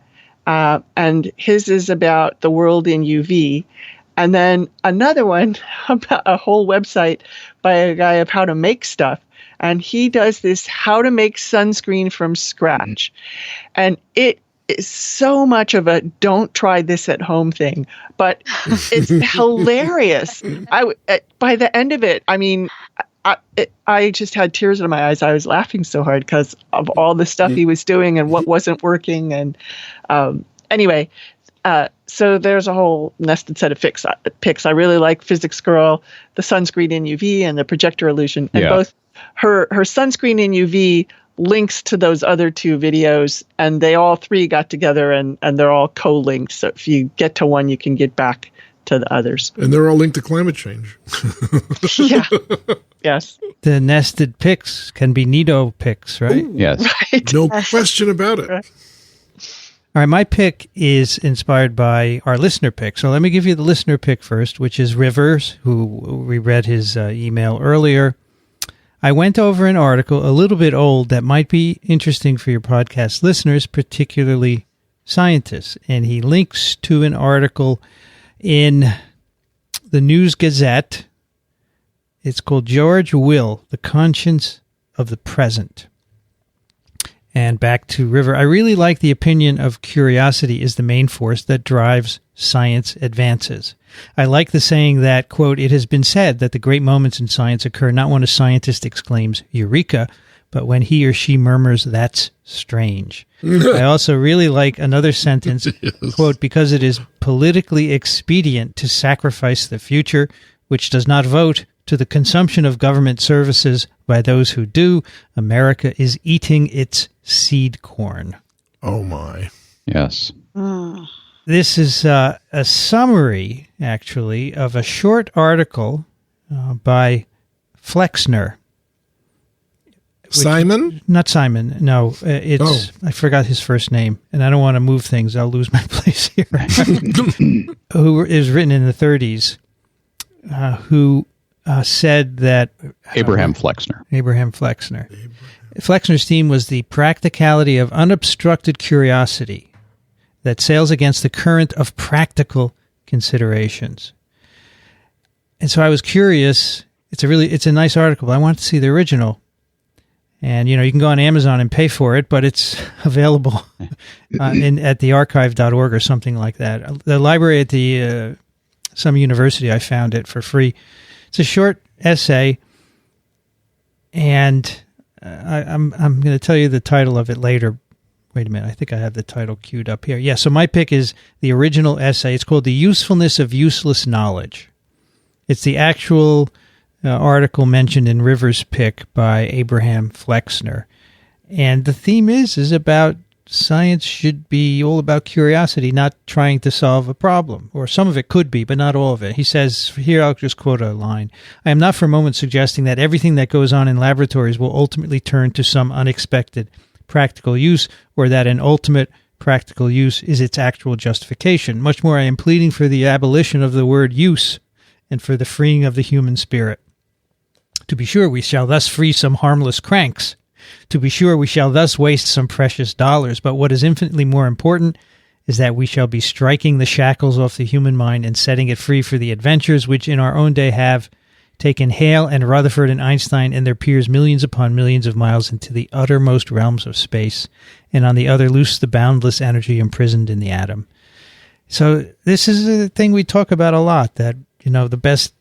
and his is about the world in UV. And then another one about a whole website by a guy of how to make stuff. And he does this how to make sunscreen from scratch. And it is so much of a don't try this at home thing, but it's hilarious. By the end of it, I mean, I just had tears in my eyes. I was laughing so hard because of all the stuff he was doing and what wasn't working. And anyway, so there's a whole nested set of picks. I really like Physics Girl, the sunscreen in UV, and the projector illusion. And both her sunscreen in UV links to those other two videos, and they all three got together and they're all co-linked. So if you get to one, you can get back to the others. And they're all linked to climate change. Yeah. Yes. The nested picks can be neato picks, right? Ooh, yes. Right. No question about it. Right. All right, my pick is inspired by our listener pick. So let me give you the listener pick first, which is Rivers, who we read his email earlier. I went over an article, a little bit old, that might be interesting for your podcast listeners, particularly scientists. And he links to an article in the News Gazette. It's called George Will, The Conscience of the Present. And back to River. I really like the opinion of curiosity is the main force that drives science advances. I like the saying that, quote, it has been said that the great moments in science occur not when a scientist exclaims, Eureka, but when he or she murmurs, that's strange. I also really like another sentence, quote, because it is politically expedient to sacrifice the future, which does not vote, to the consumption of government services by those who do, America is eating its seed corn. Oh, my. Yes. This is a summary, actually, of a short article by Flexner. Simon? Not Simon. No, I forgot his first name, and I don't want to move things. I'll lose my place here. Who is written in the 30s, who said that... Abraham Flexner. Abraham Flexner. Flexner's theme was the practicality of unobstructed curiosity that sails against the current of practical considerations. And so I was curious. It's a nice article, but I wanted to see the original. And, you can go on Amazon and pay for it, but it's available at the archive.org or something like that. The library at some university, I found it for free. It's a short essay, and I'm going to tell you the title of it later. Wait a minute, I think I have the title queued up here. Yeah, so my pick is the original essay. It's called The Usefulness of Useless Knowledge. It's the actual article mentioned in Rivers' pick by Abraham Flexner. And the theme is about science should be all about curiosity, not trying to solve a problem. Or some of it could be, but not all of it. He says, here I'll just quote a line, I am not for a moment suggesting that everything that goes on in laboratories will ultimately turn to some unexpected practical use, or that an ultimate practical use is its actual justification. Much more, I am pleading for the abolition of the word use and for the freeing of the human spirit. To be sure, we shall thus free some harmless cranks. To be sure, we shall thus waste some precious dollars. But what is infinitely more important is that we shall be striking the shackles off the human mind and setting it free for the adventures which in our own day have taken Hale and Rutherford and Einstein and their peers millions upon millions of miles into the uttermost realms of space, and on the other loose the boundless energy imprisoned in the atom. So this is a thing we talk about a lot, that, the best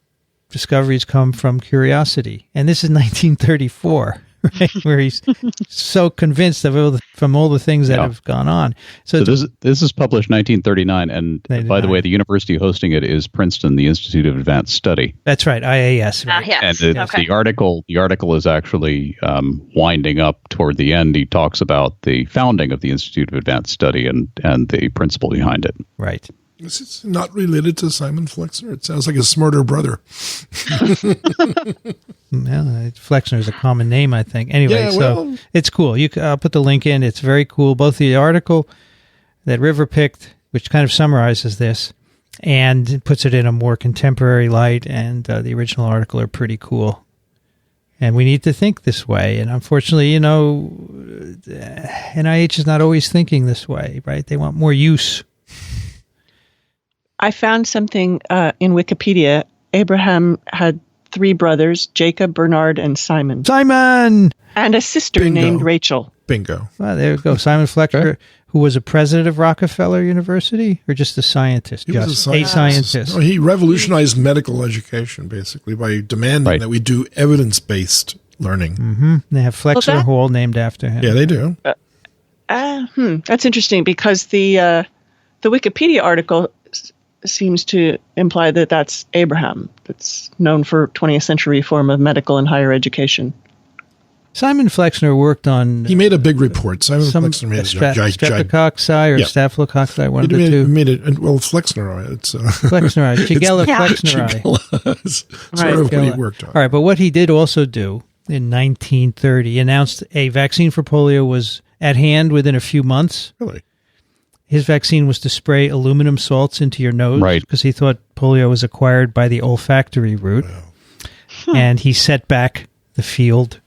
discoveries come from curiosity. And this is 1934. Right, where he's so convinced of from all the things that have gone on. So this is published 1939, and by the way, the university hosting it is Princeton, the Institute of Advanced Study. That's right, IAS. Right? Yes. And the article is actually winding up toward the end. He talks about the founding of the Institute of Advanced Study and the principle behind it. Right. This is not related to Simon Flexner. It sounds like a smarter brother. Well, Flexner is a common name, I think. Anyway, so it's cool. I'll put the link in. It's very cool. Both the article that River picked, which kind of summarizes this, and puts it in a more contemporary light, and the original article are pretty cool. And we need to think this way. And unfortunately, NIH is not always thinking this way, right? They want more use. I found something in Wikipedia. Abraham had 3 brothers, Jacob, Bernard, and Simon. Simon! And a sister named Rachel. Bingo. Well, there we go. Simon Flexner, who was a president of Rockefeller University, or just a scientist? He was a scientist. No, he revolutionized medical education, basically, by demanding that we do evidence-based learning. Mm-hmm. They have Flexner Hall named after him. Yeah, they do. That's interesting, because the Wikipedia article seems to imply that that's Abraham, that's known for 20th century reform of medical and higher education. Simon Flexner worked on... He made a big report. Simon Flexner made streptococci or staphylococci, one of the two. Flexner. It's Flexner, Shigella Flexner. Sort of what he worked on. All right, but what he did also do in 1930, he announced a vaccine for polio was at hand within a few months. Really? His vaccine was to spray aluminum salts into your nose, because he thought polio was acquired by the olfactory route. Wow. And he set back the field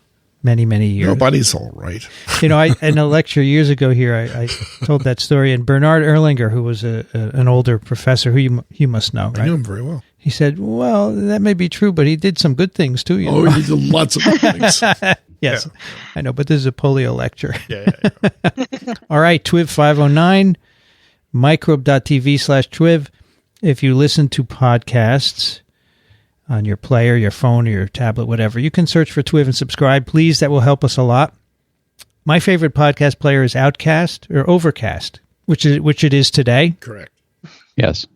many, many years. Nobody's all right. In a lecture years ago here, I told that story, and Bernard Erlanger, who was an older professor, who you must know, right? I knew him very well. He said, well, that may be true, but he did some good things, too. He did lots of good things. Yes, I know, but this is a polio lecture. Yeah. All right, TWiV 509. Microbe.tv/TWiV. If you listen to podcasts on your player, your phone, or your tablet, whatever, you can search for TWiV and subscribe. Please, that will help us a lot. My favorite podcast player is Outcast or Overcast, which it is today. Correct. Yes.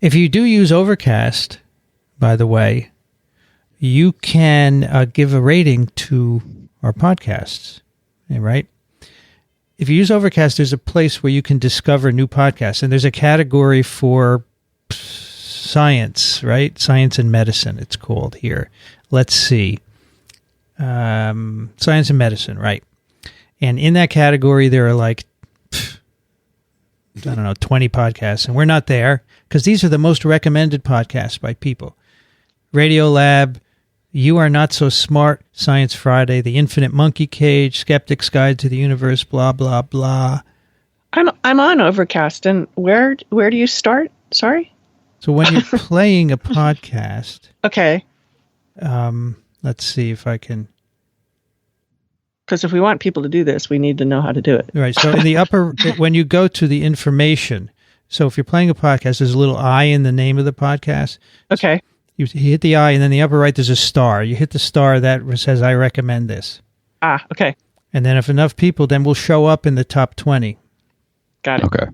If you do use Overcast, by the way, you can give a rating to our podcasts, right? If you use Overcast, there's a place where you can discover new podcasts, and there's a category for science, right? Science and medicine, it's called here. Let's see. Science and medicine, right. And in that category, there are 20 podcasts, and we're not there, because these are the most recommended podcasts by people. Radiolab, You Are Not So Smart, Science Friday, The Infinite Monkey Cage, Skeptic's Guide to the Universe, blah, blah, blah. I'm on Overcast, and where do you start? Sorry? So when you're playing a podcast... Okay. Let's see if I can... Because if we want people to do this, we need to know how to do it. Right, so in the upper... when you go to the information, so if you're playing a podcast, there's a little I in the name of the podcast. Okay. You hit the I, and then the upper right, there's a star. You hit the star that says, I recommend this. Okay. And then if enough people, then we'll show up in the top 20. Got it. Okay.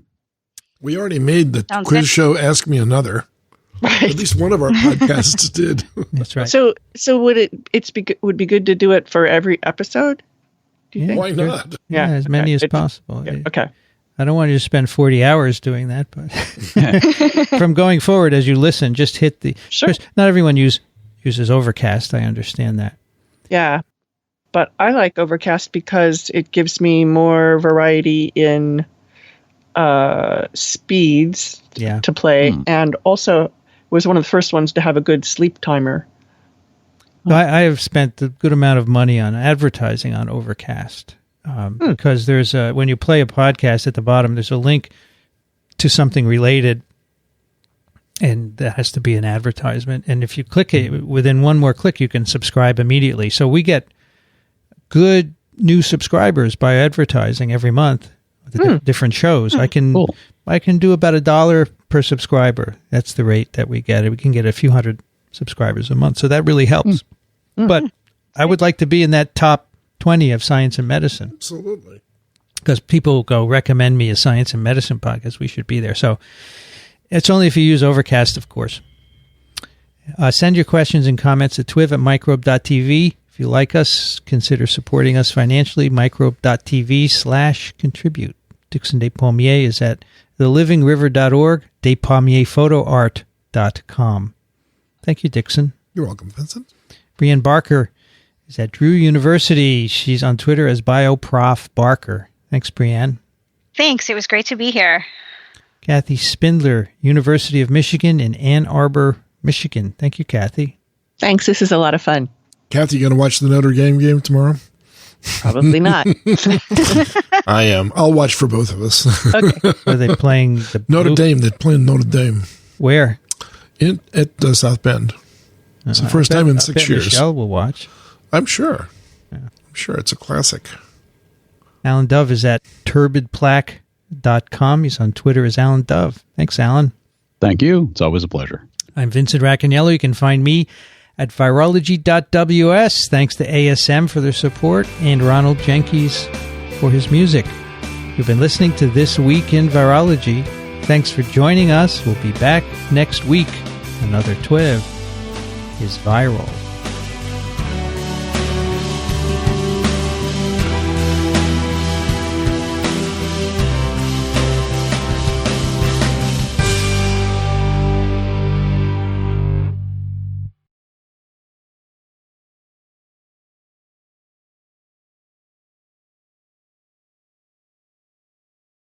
We already made the quiz show Ask Me Another. Right. At least one of our podcasts did. That's right. So would would be good to do it for every episode? Do you think? Why not? Yeah, as many as possible. Yeah, okay. I don't want you to spend 40 hours doing that, but from going forward, as you listen, just hit the... Sure. Not everyone uses Overcast. I understand that. Yeah, but I like Overcast because it gives me more variety in speeds to play, and also was one of the first ones to have a good sleep timer. I have spent a good amount of money on advertising on Overcast because there's when you play a podcast at the bottom, there's a link to something related, and that has to be an advertisement. And if you click it, within one more click, you can subscribe immediately. So we get good new subscribers by advertising every month with different shows. I can do about $1 per subscriber. That's the rate that we get. We can get a few hundred subscribers a month, so that really helps. But I would like to be in that top 20 of science and medicine. Absolutely. Because people go recommend me a science and medicine podcast. We should be there. So it's only if you use Overcast, of course. Send your questions and comments at twiv@microbe.tv. If you like us, consider supporting us financially. Microbe.tv/contribute. Dickson Despommier is at thelivingriver.org, Despommier.photoart.com. Thank you, Dickson. You're welcome, Vincent. Brianne Barker is at Drew University. She's on Twitter as BioProf Barker. Thanks, Brianne. Thanks. It was great to be here. Kathy Spindler, University of Michigan in Ann Arbor, Michigan. Thank you, Kathy. Thanks. This is a lot of fun. Kathy, you going to watch the Notre Dame game tomorrow? Probably not. I am. I'll watch for both of us. Okay. Are they playing the Notre Dame? They're playing Notre Dame. Where? At South Bend. It's the first time in 6 years. Michelle will watch. I'm sure. Yeah. I'm sure it's a classic. Alan Dove is at turbidplaque.com. He's on Twitter as Alan Dove. Thanks, Alan. Thank you. It's always a pleasure. I'm Vincent Racaniello. You can find me at virology.ws. Thanks to ASM for their support and Ronald Jenkins for his music. You've been listening to This Week in Virology. Thanks for joining us. We'll be back next week. Another TWiV is viral.